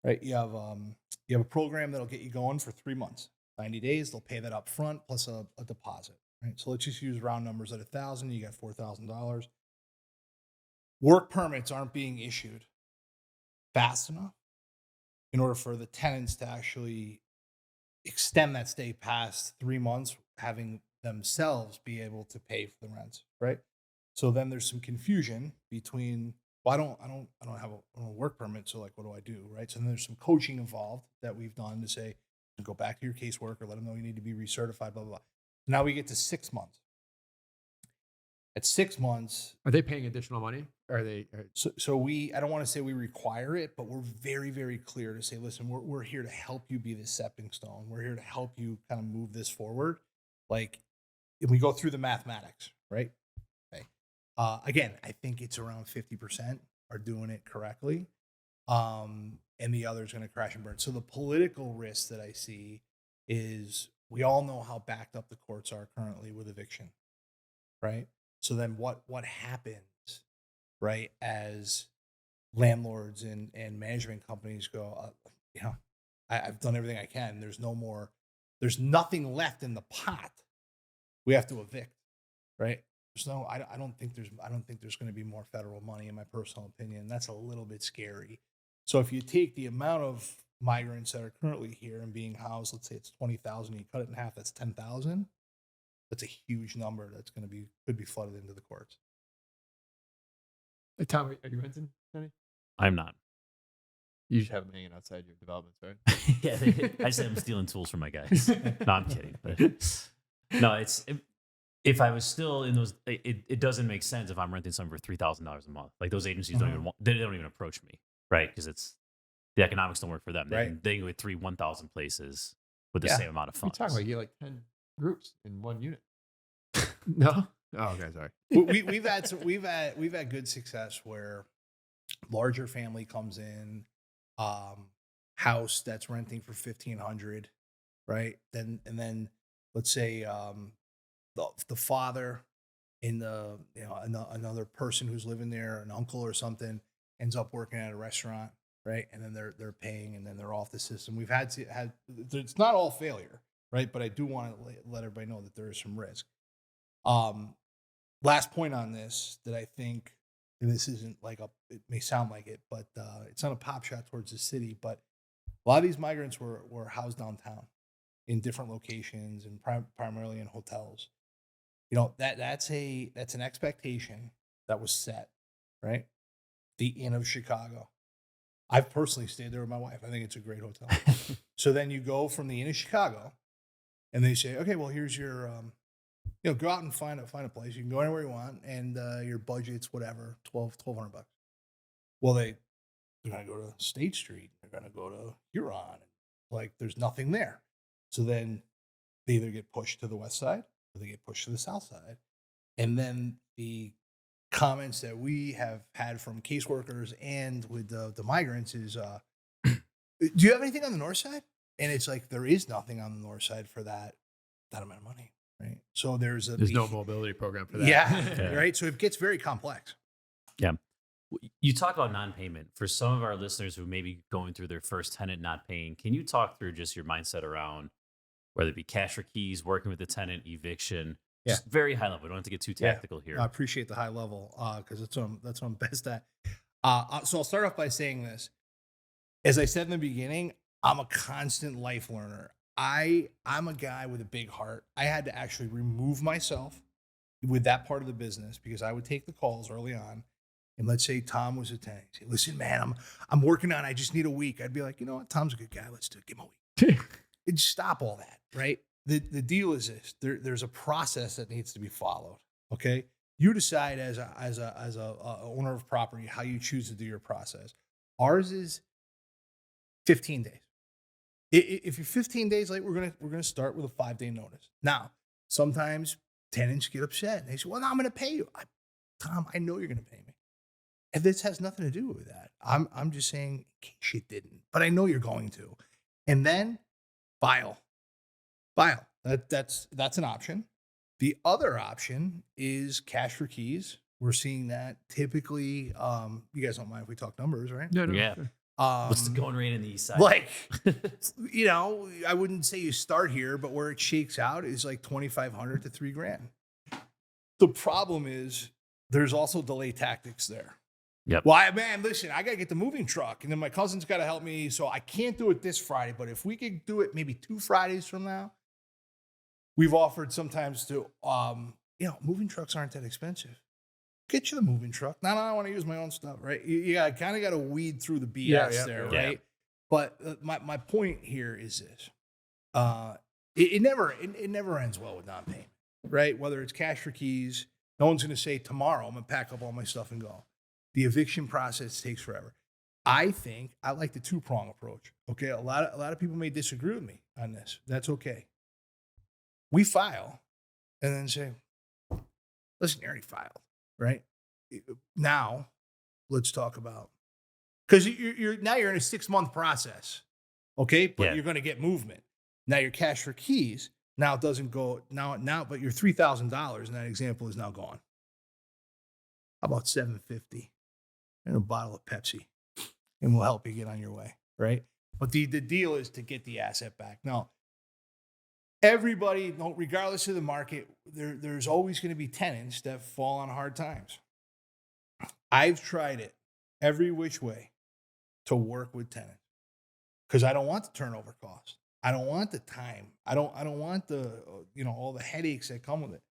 Right, you have a program that'll get you going for 3 months, 90 days. They'll pay that up front plus a deposit. Right, so let's just use round numbers at 1,000. You got $4,000. Work permits aren't being issued fast enough in order for the tenants to actually extend that stay past 3 months, having themselves be able to pay for the rents, right? So then there's some confusion between, well, I don't have a work permit, so like, what do I do, right? So then there's some coaching involved that we've done to say, go back to your caseworker, let them know you need to be recertified, blah blah blah. Now we get to 6 months. At 6 months, Are they paying additional money? Are they? so I don't want to say we require it, but we're very, very clear to say, listen, we're here to help you be the stepping stone. We're here to help you kind of move this forward. Like, if we go through the mathematics, right? Okay. Again, I think it's around 50% are doing it correctly. And the other is going to crash and burn. So the political risk that I see is, we all know how backed up the courts are currently with eviction, right? So then what happens, right, as landlords and management companies go, I've done everything I can. There's nothing left in the pot. We have to evict, right? I don't think there's going to be more federal money, in my personal opinion. That's a little bit scary. So if you take the amount of migrants that are currently here and being housed, let's say it's 20,000, you cut it in half, that's 10,000. That's a huge number that's could be flooded into the courts. Hey, Tom, are you renting, Kenny? I'm not. You should have them hanging outside your developments, right? Yeah, I said I'm stealing tools from my guys. No, I'm kidding. But no, if I was still in those, it doesn't make sense if I'm renting something for $3,000 a month. Like, those agencies don't even approach me, right? Because the economics don't work for them. They can go with 1,000 places with the same amount of We funds. talk about you get like 10 groups in one unit. No. Oh, okay, sorry. We've had good success where larger family comes in, house that's renting for 1,500, right? Then let's say the father in another person who's living there, an uncle or something, ends up working at a restaurant, right? And then they're paying, and then they're off the system. We've had it's not all failure, right? But I do want to let everybody know that there is some risk. Last point on this that I think, and this isn't like it may sound like it, but it's not a pop shot towards the city, but a lot of these migrants were housed downtown in different locations and primarily in hotels. That's an expectation that was set, right? The Inn of Chicago. I've personally stayed there with my wife. I think it's a great hotel. So then you go from the Inn of Chicago, and they say, okay, well, here's your, go out and find a place. You can go anywhere you want, and your budget's whatever, $1,200. Well, they're gonna go to State Street. They're gonna go to Huron. Like, there's nothing there. So then they either get pushed to the west side or they get pushed to the south side. And then the comments that we have had from caseworkers and with the migrants is, do you have anything on the north side? And it's like, there is nothing on the north side for that amount of money, right? So there's no mobility program for that. Yeah, right. So it gets very complex. Yeah. You talk about non-payment. For some of our listeners who may be going through their first tenant not paying, can you talk through just your mindset around whether it be cash or keys, working with the tenant, eviction? Yeah. Just very high level. We don't have to get too tactical here. I appreciate the high level because that's what I'm best at. So I'll start off by saying this. As I said in the beginning, I'm a constant life learner. I'm a guy with a big heart. I had to actually remove myself with that part of the business because I would take the calls early on. And let's say Tom was a tenant. He'd say, listen, man, I'm working on it. I just need a week. I'd be like, you know what? Tom's a good guy. Let's do it. Give him a week. It'd stop all that, right? The deal is this. There's a process that needs to be followed, okay? You decide as a owner of property how you choose to do your process. Ours is 15 days. If you're 15 days late, we're gonna start with a 5-day notice. Now, sometimes tenants get upset and they say, well, no, I'm gonna pay you. Tom, I know you're gonna pay me. And this has nothing to do with that. I'm just saying, in case you didn't, but I know you're going to. And then file. That's an option. The other option is cash for keys. We're seeing that typically. You guys don't mind if we talk numbers, right? No. Yeah. Sure. What's the going rate in the east side? Like, I wouldn't say you start here, but where it shakes out is like $2,500 to $3,000. The problem is there's also delay tactics there. Yep. Well, man, listen, I got to get the moving truck, and then my cousin's got to help me, so I can't do it this Friday. But if we could do it maybe 2 Fridays from now, we've offered sometimes to, moving trucks aren't that expensive. Get you the moving truck. No, I want to use my own stuff, right? You kind of got to weed through the BS there, yeah. right? But my point here is this: it never ends well with non-payment, right? Whether it's cash for keys, no one's going to say tomorrow I'm going to pack up all my stuff and go. The eviction process takes forever. I think I like the 2-prong approach. Okay, a lot of people may disagree with me on this. That's okay. We file and then say, listen, you already filed, right? Now, let's talk about, because you're in a 6-month process, okay? But you're going to get movement. Now your cash for keys now doesn't go now, but your $3,000 in that example is now gone. How about $750 and a bottle of Pepsi, and we'll help you get on your way, right? But the deal is to get the asset back. Now, everybody, regardless of the market, there's always going to be tenants that fall on hard times. I've tried it every which way to work with tenants because I don't want the turnover cost. I don't want the time. I don't want the all the headaches that come with it.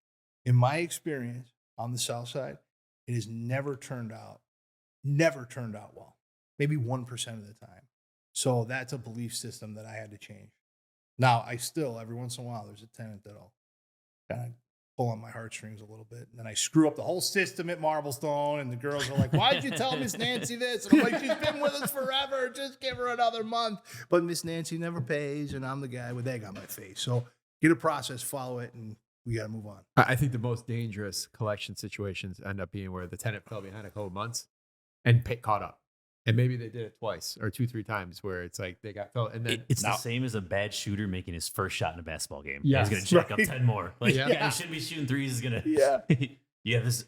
In my experience on the south side, it has never turned out well. Maybe 1% of the time. So that's a belief system that I had to change. Now, I still, every once in a while, there's a tenant that'll kind of pull on my heartstrings a little bit. And then I screw up the whole system at Marblestone, and the girls are like, why'd you tell Miss Nancy this? And I'm like, she's been with us forever. Just give her another month. But Miss Nancy never pays, and I'm the guy with egg on my face. So get a process, follow it, and we got to move on. I think the most dangerous collection situations end up being where the tenant fell behind a couple of months and caught up. And maybe they did it twice or 2-3 times where it's like they got felt. And then it's the same as a bad shooter making his first shot in a basketball game. Yes, He's going to check up 10 more. Like, Yeah. you shouldn't be shooting threes. Is going to, Yeah. you have this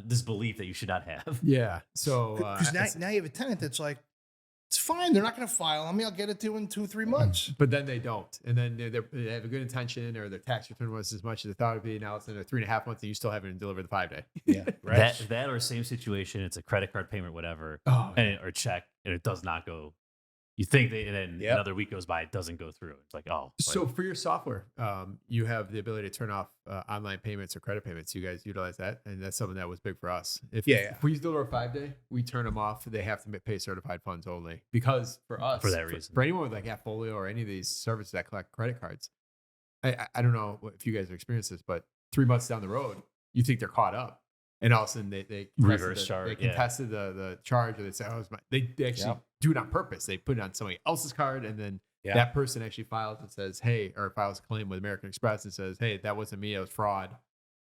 this belief that you should not have. Yeah. So Because now you have a tenant that's like, it's fine. They're not going to file on me. I'll get it to in 2-3 months. but then they don't. And then they have a good intention, or their tax return was as much as they thought it would be. Now it's in 3.5 months and you still haven't delivered the 5-day. Yeah. Right. That or same situation. It's a credit card payment, whatever, Oh, or check, and it does not go. You think and then Yep. another week goes by, it doesn't go through. It's like, oh, So like, for your software, you have the ability to turn off online payments or credit payments. You guys utilize that, and that's something that was big for us. Yeah. If we deliver a 5-day, we turn them off. They have to pay certified funds only because for us, For that reason. for anyone with like Appfolio or any of these services that collect credit cards, I don't know if you guys have experienced this, but 3 months down the road, you think they're caught up, and all of a sudden they Reverse charge, They yeah. contested the charge, or they say, "Oh, it's my." They actually Yep. do it on purpose. They put it on somebody else's card, and then Yeah. that person actually files and says, "Hey," or files a claim with American Express and says, "Hey, that wasn't me. It was fraud."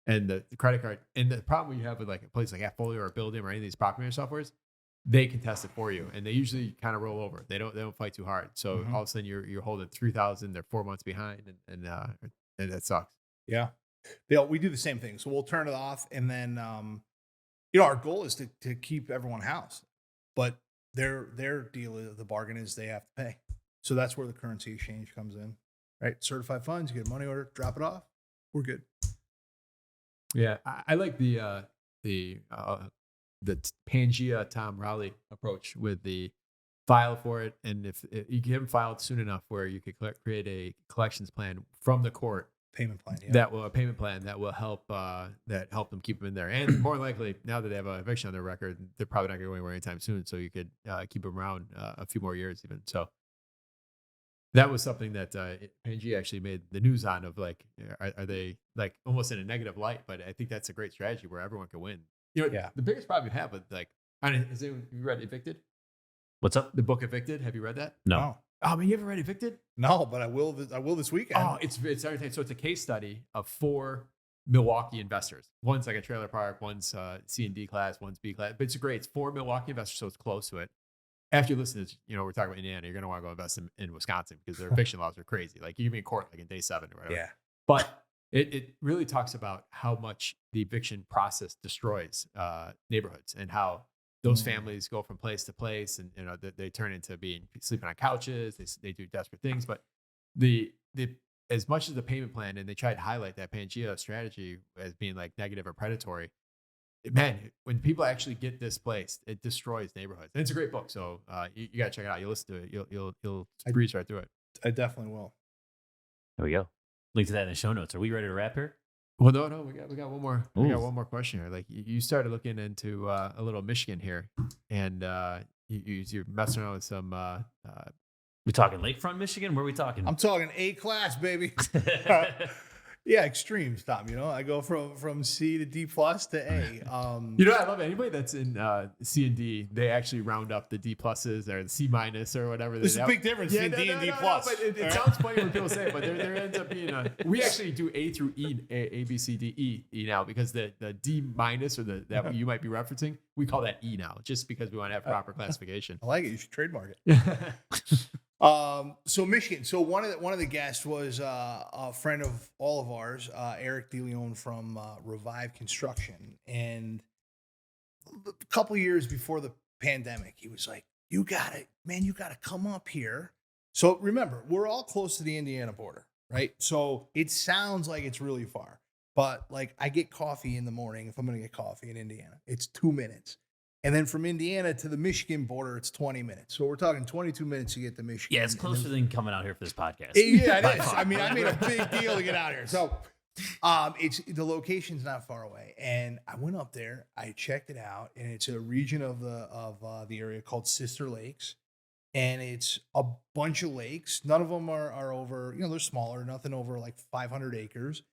And the credit card, and the problem you have with like a place like Appfolio or Building or any of these property management softwares, they contest it for you, and they usually kind of roll over. They don't fight too hard. So Mhm. all of a sudden you're holding 3,000. They're 4 months behind, and that sucks. Yeah. We do the same thing. So we'll turn it off, and then our goal is to keep everyone housed, but their deal is the bargain is they have to pay. So that's where the currency exchange comes in, right? Certified funds, you get a money order, drop it off, we're good. Yeah, I like the Pangea Tom Rowley approach with the file for it, and if you get them filed soon enough where you could create a collections plan from the court Payment plan. Yeah. that will a payment plan that will help help them keep them in there, and more likely now that they have a eviction on their record, they're probably not going to go anywhere anytime soon. So you could keep them around a few more years even. So that was something that Pangea actually made the news on of like, are they like almost in a negative light? But I think that's a great strategy where everyone can win. Yeah. The biggest problem you have with like, I don't know, have you read Evicted? what's up? The book Evicted? Have you read that? No. Oh, man, you ever read Evicted? No, but I will this weekend. Oh, it's everything. So it's a case study of 4 Milwaukee investors. One's like a trailer park, one's C and D class, one's B class. But it's great. It's 4 Milwaukee investors, so it's close to it. After you listen to this, we're talking about Indiana, you're going to want to go invest in Wisconsin because their eviction laws are crazy. Like you can be in court like in day 7 or whatever. Yeah. But it really talks about how much the eviction process destroys neighborhoods and how those families go from place to place, and they turn into sleeping on couches. They do desperate things. But the as much as the payment plan, and they try to highlight that Pangea strategy as being like negative or predatory. Man, when people actually get displaced, it destroys neighborhoods. And it's a great book, so you got to check it out. You listen to it, you'll breeze right through it. I definitely will. There we go. Link to that in the show notes. Are we ready to wrap here? Well, no, we got one more. We got Ooh. one more question here. Like you started looking into a little Michigan here, and you're messing around with some. We talking Lakefront, Michigan? Where are we talking? I'm talking A class, baby. Yeah, extremes, Tom. I go from C to D plus to A. I love it. Anybody that's in C and D, they actually round up the D pluses or the C minus or whatever. There's a big difference between D and D plus. But it sounds funny when people say it, but there ends up being we actually do A through E, A, B, C, D, E now, because the D minus or that you might be referencing, we call that E now, just because we want to have proper classification. I like it. You should trademark it. So Michigan. So one of the guests was a friend of all of ours, Eric DeLeon from Revive Construction, and a couple years before the pandemic, he was like, "You got to come up here." So remember, we're all close to the Indiana border, right? So it sounds like it's really far, but like I get coffee in the morning. If I'm going to get coffee in Indiana, it's 2 minutes. And then from Indiana to the Michigan border, it's 20 minutes. So we're talking 22 minutes to get to Michigan. Yeah, it's closer than coming out here for this podcast. Yeah, it By is. far. I mean, I made a big deal to get out here. So it's the location's not far away. And I went up there, I checked it out, and it's a region of the area called Sister Lakes. And it's a bunch of lakes. None of them are over, they're smaller, nothing over like 500 acres.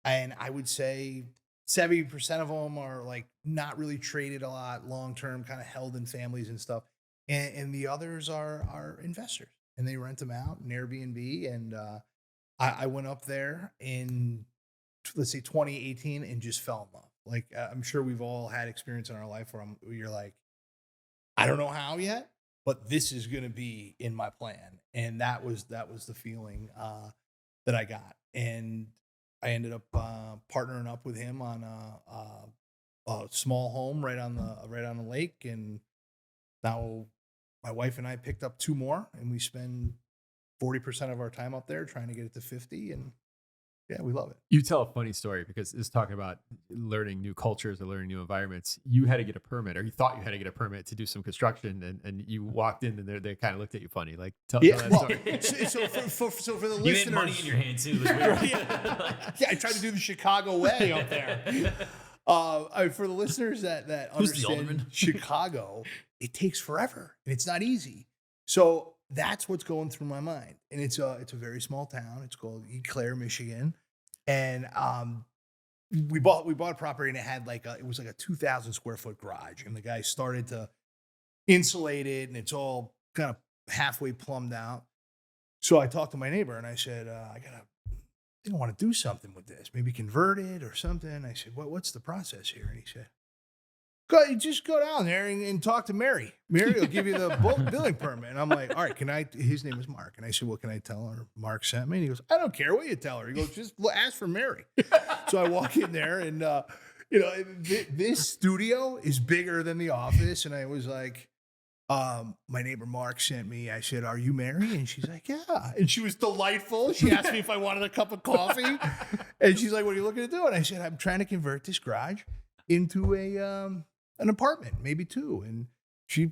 And I would say 70% of them are like not really traded a lot, long-term, kind of held in families and stuff. And the others are investors, and they rent them out in Airbnb. And I went up there in, let's say 2018, and just fell in love. Like I'm sure we've all had experience in our life where you're like, I don't know how yet, but this is going to be in my plan. And that was the feeling that I got. And I ended up partnering up with him on a small home right on the lake, and now my wife and I picked up 2 more, and we spend 40% of our time up there trying to get it to 50, and Yeah, we love it. You tell a funny story because it's talking about learning new cultures or learning new environments. You had to get a permit, or you thought you had to get a permit to do some construction, and you walked in and they kind of looked at you funny. Like, tell that Well, story. so for the You listeners, had money in your hand too. It was weird. yeah, I tried to do the Chicago way up there. For the listeners that Who's the understand alderman? Chicago, it takes forever and it's not easy. So that's what's going through my mind. And it's a very small town. It's called Eau Claire, Michigan. And we bought a property and it had it was like a 2,000 square foot garage. And the guy started to insulate it and it's all kind of halfway plumbed out. So I talked to my neighbor and I said, I think I want to do something with this, maybe convert it or something. I said, what's the process here? And he said, just go down there and talk to Mary. Mary will give you the building permit. And I'm like, all right, his name is Mark. And I said, well, can I tell her Mark sent me? And he goes, I don't care what you tell her. He goes, just ask for Mary. So I walk in there and, this studio is bigger than the office. And I was like, my neighbor Mark sent me. I said, are you Mary? And she's like, yeah. And she was delightful. She asked me if I wanted a cup of coffee. And she's like, what are you looking to do? And I said, I'm trying to convert this garage into an apartment, maybe two. And she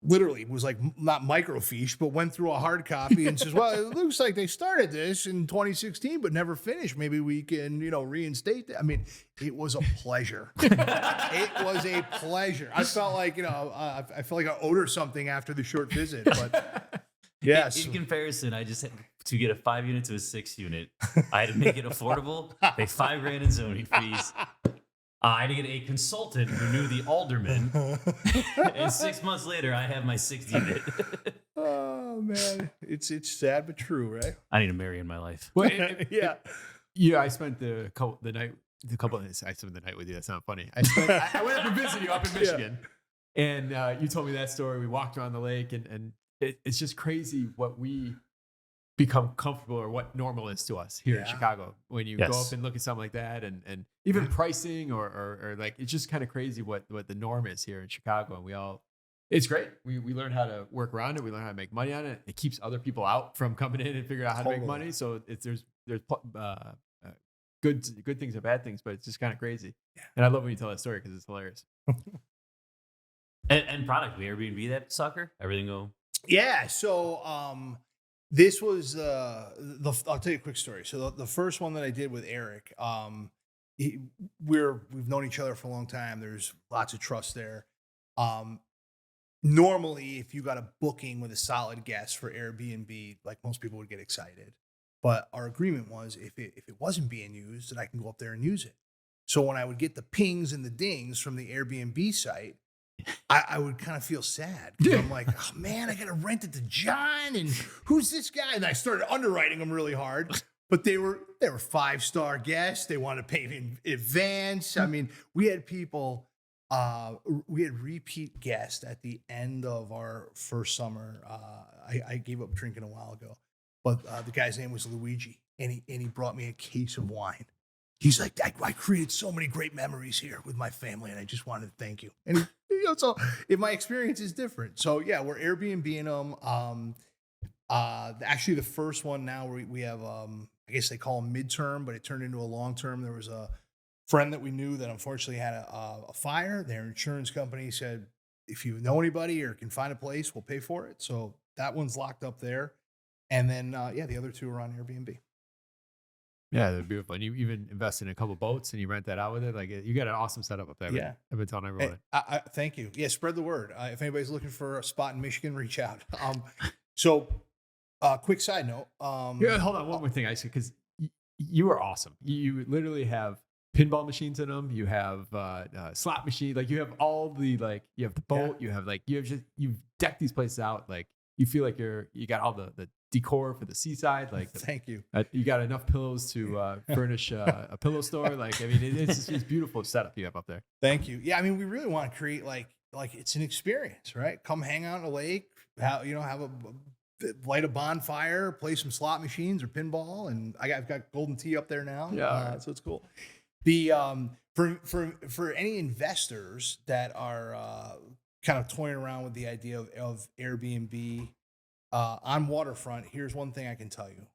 literally was not microfiche, but went through a hard copy and says, well, it looks like they started this in 2016, but never finished. Maybe we can, reinstate that. I mean, it was a pleasure. It was a pleasure. I felt like, I felt like I owed her something after the short visit, but yes. In comparison, I just had to get a 5 unit to a 6 unit. I had to make it affordable, pay $5,000 in zoning fees. I had to get a consultant who knew the alderman. And 6 months later, I have my 6th unit. Oh, man. It's sad but true, right? I need a Mary in my life. Well, Yeah. Yeah, I spent the night I spent the night with you. That's not funny. I went up and visited you up in Michigan, and you told me that story. We walked around the lake, and it's just crazy what we become comfortable or what normal is to us here in Chicago when you go up and look at something like that, and even pricing or like it's just kind of crazy what the norm is here in Chicago, and it's great. We learn how to work around it. We learn how to make money on it. It keeps other people out from coming in and figuring out how to make money. So there's good things and bad things, but it's just kind of crazy. Yeah. And I love when you tell that story because it's hilarious. and product, we Airbnb that sucker. Everything go. Yeah. So this was I'll tell you a quick story. So the first one that I did with Eric, we've known each other for a long time. There's lots of trust there. Normally, if you got a booking with a solid guest for Airbnb, like most people would get excited. But our agreement was if it wasn't being used, then I can go up there and use it. So when I would get the pings and the dings from the Airbnb site, I would kind of feel sad. I'm like, oh man, I got to rent it to John. And who's this guy? And I started underwriting them really hard. But they were 5-star guests. They wanted to pay in advance. I mean, we had people, we had repeat guests at the end of our first summer. I gave up drinking a while ago. But the guy's name was Luigi, and he brought me a case of wine. He's like, I created so many great memories here with my family, and I just wanted to thank you. And so if my experience is different. So yeah, we're Airbnb-ing them. Actually, the first one now we have, I guess they call them midterm, but it turned into a long term. There was a friend that we knew that unfortunately had a fire. Their insurance company said, if you know anybody or can find a place, we'll pay for it. So that one's locked up there. And then, the other two are on Airbnb. Yeah, they're beautiful. And you even invested in a couple boats and you rent that out with it. Like you got an awesome setup up there. Yeah. I've been telling everyone. I thank you. Yeah, spread the word. If anybody's looking for a spot in Michigan, reach out. Quick side note. Hold on. One more thing, Isaac, because you are awesome. You literally have pinball machines in them. You have slot machine. Like you have all the you have the boat. You have you've decked these places out. Like you feel like you got all the decor for the seaside. Like thank you. You got enough pillows to furnish a pillow store. Like I mean, it's beautiful setup you have up there. Thank you. Yeah, I mean, we really want to create like it's an experience, right? Come hang out in a lake. Light a bonfire, play some slot machines or pinball, and I've got Golden Tee up there now. Yeah, so it's cool. The for any investors that are kind of toying around with the idea of Airbnb on waterfront, here's one thing I can tell you: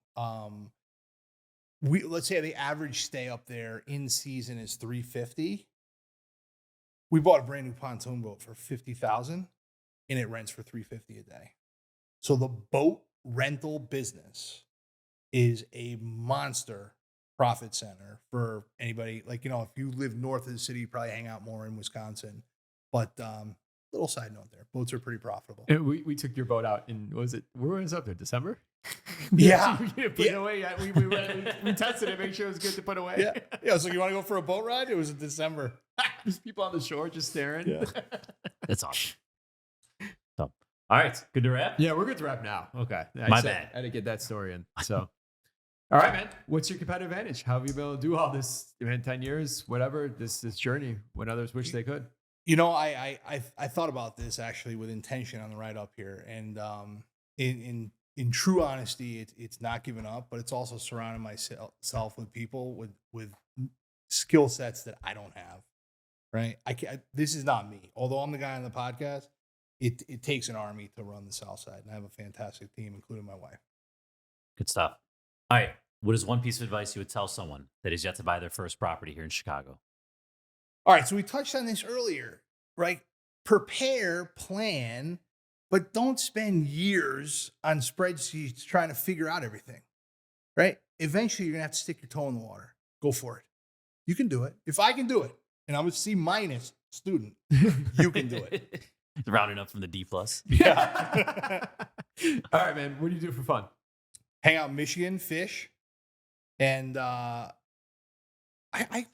let's say the average stay up there in season is $350. We bought a brand new pontoon boat for $50,000 and it rents for $350 a day. So the boat rental business is a monster profit center for anybody. Like, if you live north of the city, you probably hang out more in Wisconsin. But little side note there, boats are pretty profitable. And we took your boat out in, where was it up there? December? Yeah. You didn't put it away yet. We tested it, make sure it was good to put away. Yeah. So you want to go for a boat ride? It was in December. There's people on the shore just staring. Yeah. That's awesome. So, all right, good to wrap. Yeah, we're good to wrap now. Okay. My bad. I had to get that story in. So, all right, man. What's your competitive advantage? How have you been able to do all this, man, 10 years, whatever, this journey when others wish they could? I thought about this actually with intention on the ride up here. And in true honesty, it's not giving up, but it's also surrounding myself with people with skill sets that I don't have. Right? This is not me. Although I'm the guy on the podcast, it takes an army to run the South Side, and I have a fantastic team, including my wife. Good stuff. All right. What is one piece of advice you would tell someone that is yet to buy their first property here in Chicago? All right. So we touched on this earlier, right? Prepare, plan, but don't spend years on spreadsheets trying to figure out everything, right? Eventually, you're going to have to stick your toe in the water. Go for it. You can do it. If I can do it, and I'm a C- student, you can do it. Rounding up from the D+. Yeah. All right, man. What do you do for fun? Hang out in Michigan, fish, and I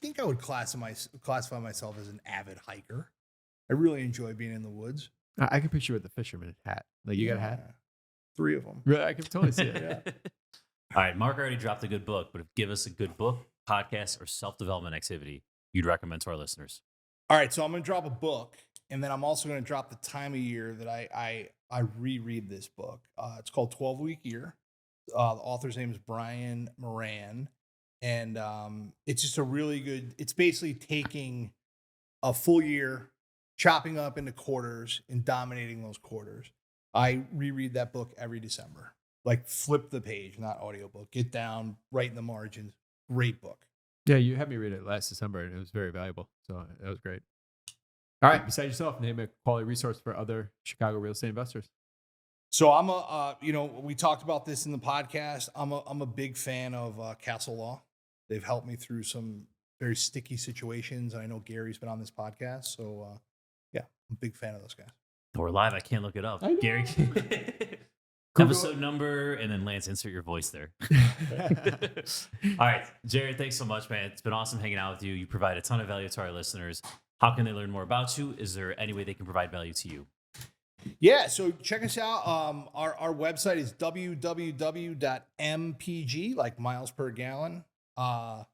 think I would classify myself as an avid hiker. I really enjoy being in the woods. I can picture you with the fisherman hat. Like, you got a hat? 3 of them. Really? I can totally see it. Yeah. All right. Mark already dropped a good book, but give us a good book, podcast, or self-development activity you'd recommend to our listeners. All right. So I'm going to drop a book, and then I'm also going to drop the time of year that I reread this book. It's called 12-Week Year. The author's name is Brian Moran. And it's just a really good, it's basically taking a full year, chopping up into quarters and dominating those quarters. I reread that book every December. Like, flip the page, not audiobook. Get down, write in the margins. Great book. Yeah, you had me read it last December, and it was very valuable. So that was great. All right, besides yourself, name a quality resource for other Chicago real estate investors. So I'm we talked about this in the podcast. I'm a big fan of Castle Law. They've helped me through some very sticky situations. I know Gary's been on this podcast. So, I'm a big fan of those guys. We're live. I can't look it up. I know. Gary, episode number, and then Lance, insert your voice there. All right. Jared, thanks so much, man. It's been awesome hanging out with you. You provide a ton of value to our listeners. How can they learn more about you? Is there any way they can provide value to you? Yeah, so check us out. Our website is www.mpg, like miles per gallon. MPG.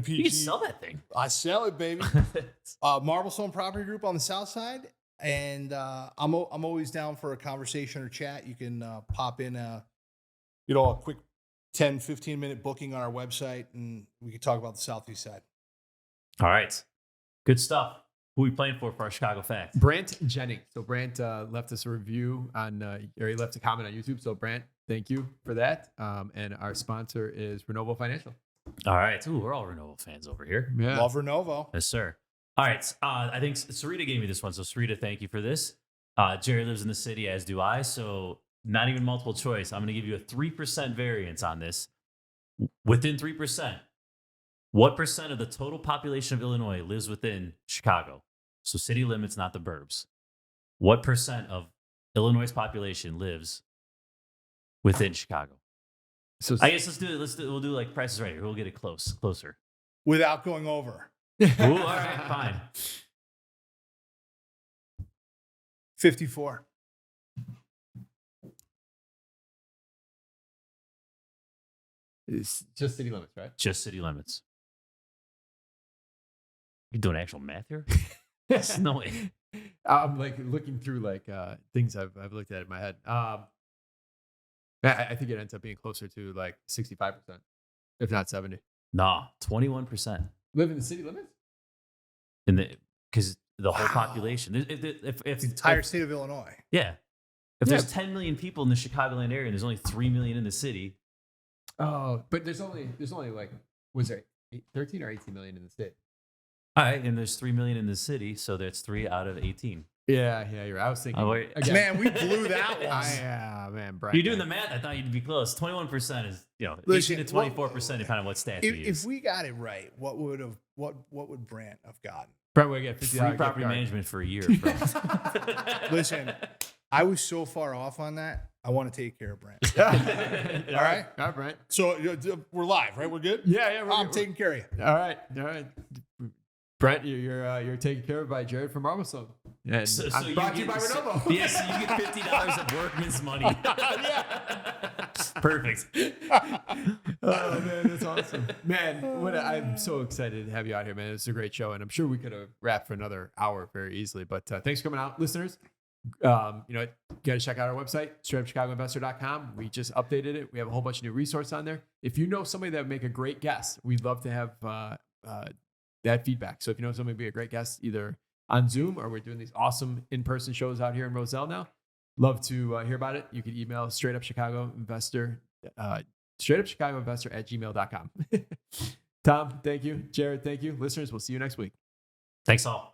You can sell that thing. I sell it, baby. Marblestone Property Group on the south side. And I'm always down for a conversation or chat. You can pop in a quick 10, 15-minute booking on our website, and we can talk about the southeast side. All right. Good stuff. Who are we playing for our Chicago Fact? Brant Jennings. So Brant left us a review or he left a comment on YouTube. So Brant, thank you for that. And our sponsor is Renovo Financial. All right. Ooh, we're all Renovo fans over here. Yeah. Love Renovo. Yes, sir. All right. I think Sarita gave me this one. So Sarita, thank you for this. Jerry lives in the city, as do I. So not even multiple choice. I'm going to give you a 3% variance on this. Within 3%. What percent of the total population of Illinois lives within Chicago? So city limits, not the burbs. What percent of Illinois' population lives within Chicago? So I guess we'll do like prices right here. We'll get it closer. Without going over. Ooh, all right, fine. 54. it's just city limits, right? Just city limits. You doing actual math here? There's no way. I'm like looking through like things I've looked at in my head. I think it ends up being closer to like 65%, if not 70. No, 21%. Live in the city limits? Because the whole Wow. population. If The entire state of Illinois. yeah. If Yeah. there's 10 million people in the Chicagoland area and there's only 3 million in the city, Oh, but there's only like, was there 13 or 18 million in the state? All right, and there's 3 million in the city, so that's 3 out of 18. Yeah, you're right. I was thinking. Oh, wait. Again, Man, we blew that one. man, Brett. You're doing the math. I thought you'd be close. 21% is, Listen, 18 to 24%, depending on what stats you use. If we got it right, what would Brant have gotten? Brett would get $50 Free gift property card. management for a year. Bro. Listen, I was so far off on that. I want to take care of Brant. All right, Brett. So we're live, right? We're good. Yeah, I'm taking care of you. All right. Brent, you're taken care of by Jared from Marblestone. And So I'm you brought to you by get- so- Renovo. Yeah, so you get $50 of workman's money. Perfect. Oh man, that's awesome, man. I'm so excited to have you out here, man. It's a great show, and I'm sure we could have wrapped for another hour very easily. But thanks for coming out, listeners. Got to check out our website, straightupchicagoinvestor.com. We just updated it. We have a whole bunch of new resources on there. If you know somebody that would make a great guest, we'd love to have that feedback. So if you know somebody would be a great guest, either on Zoom or we're doing these awesome in-person shows out here in Roselle now, love to hear about it. You can email straightupchicagoinvestor @gmail.com. Tom, thank you. Jared, thank you. Listeners, we'll see you next week. Thanks all.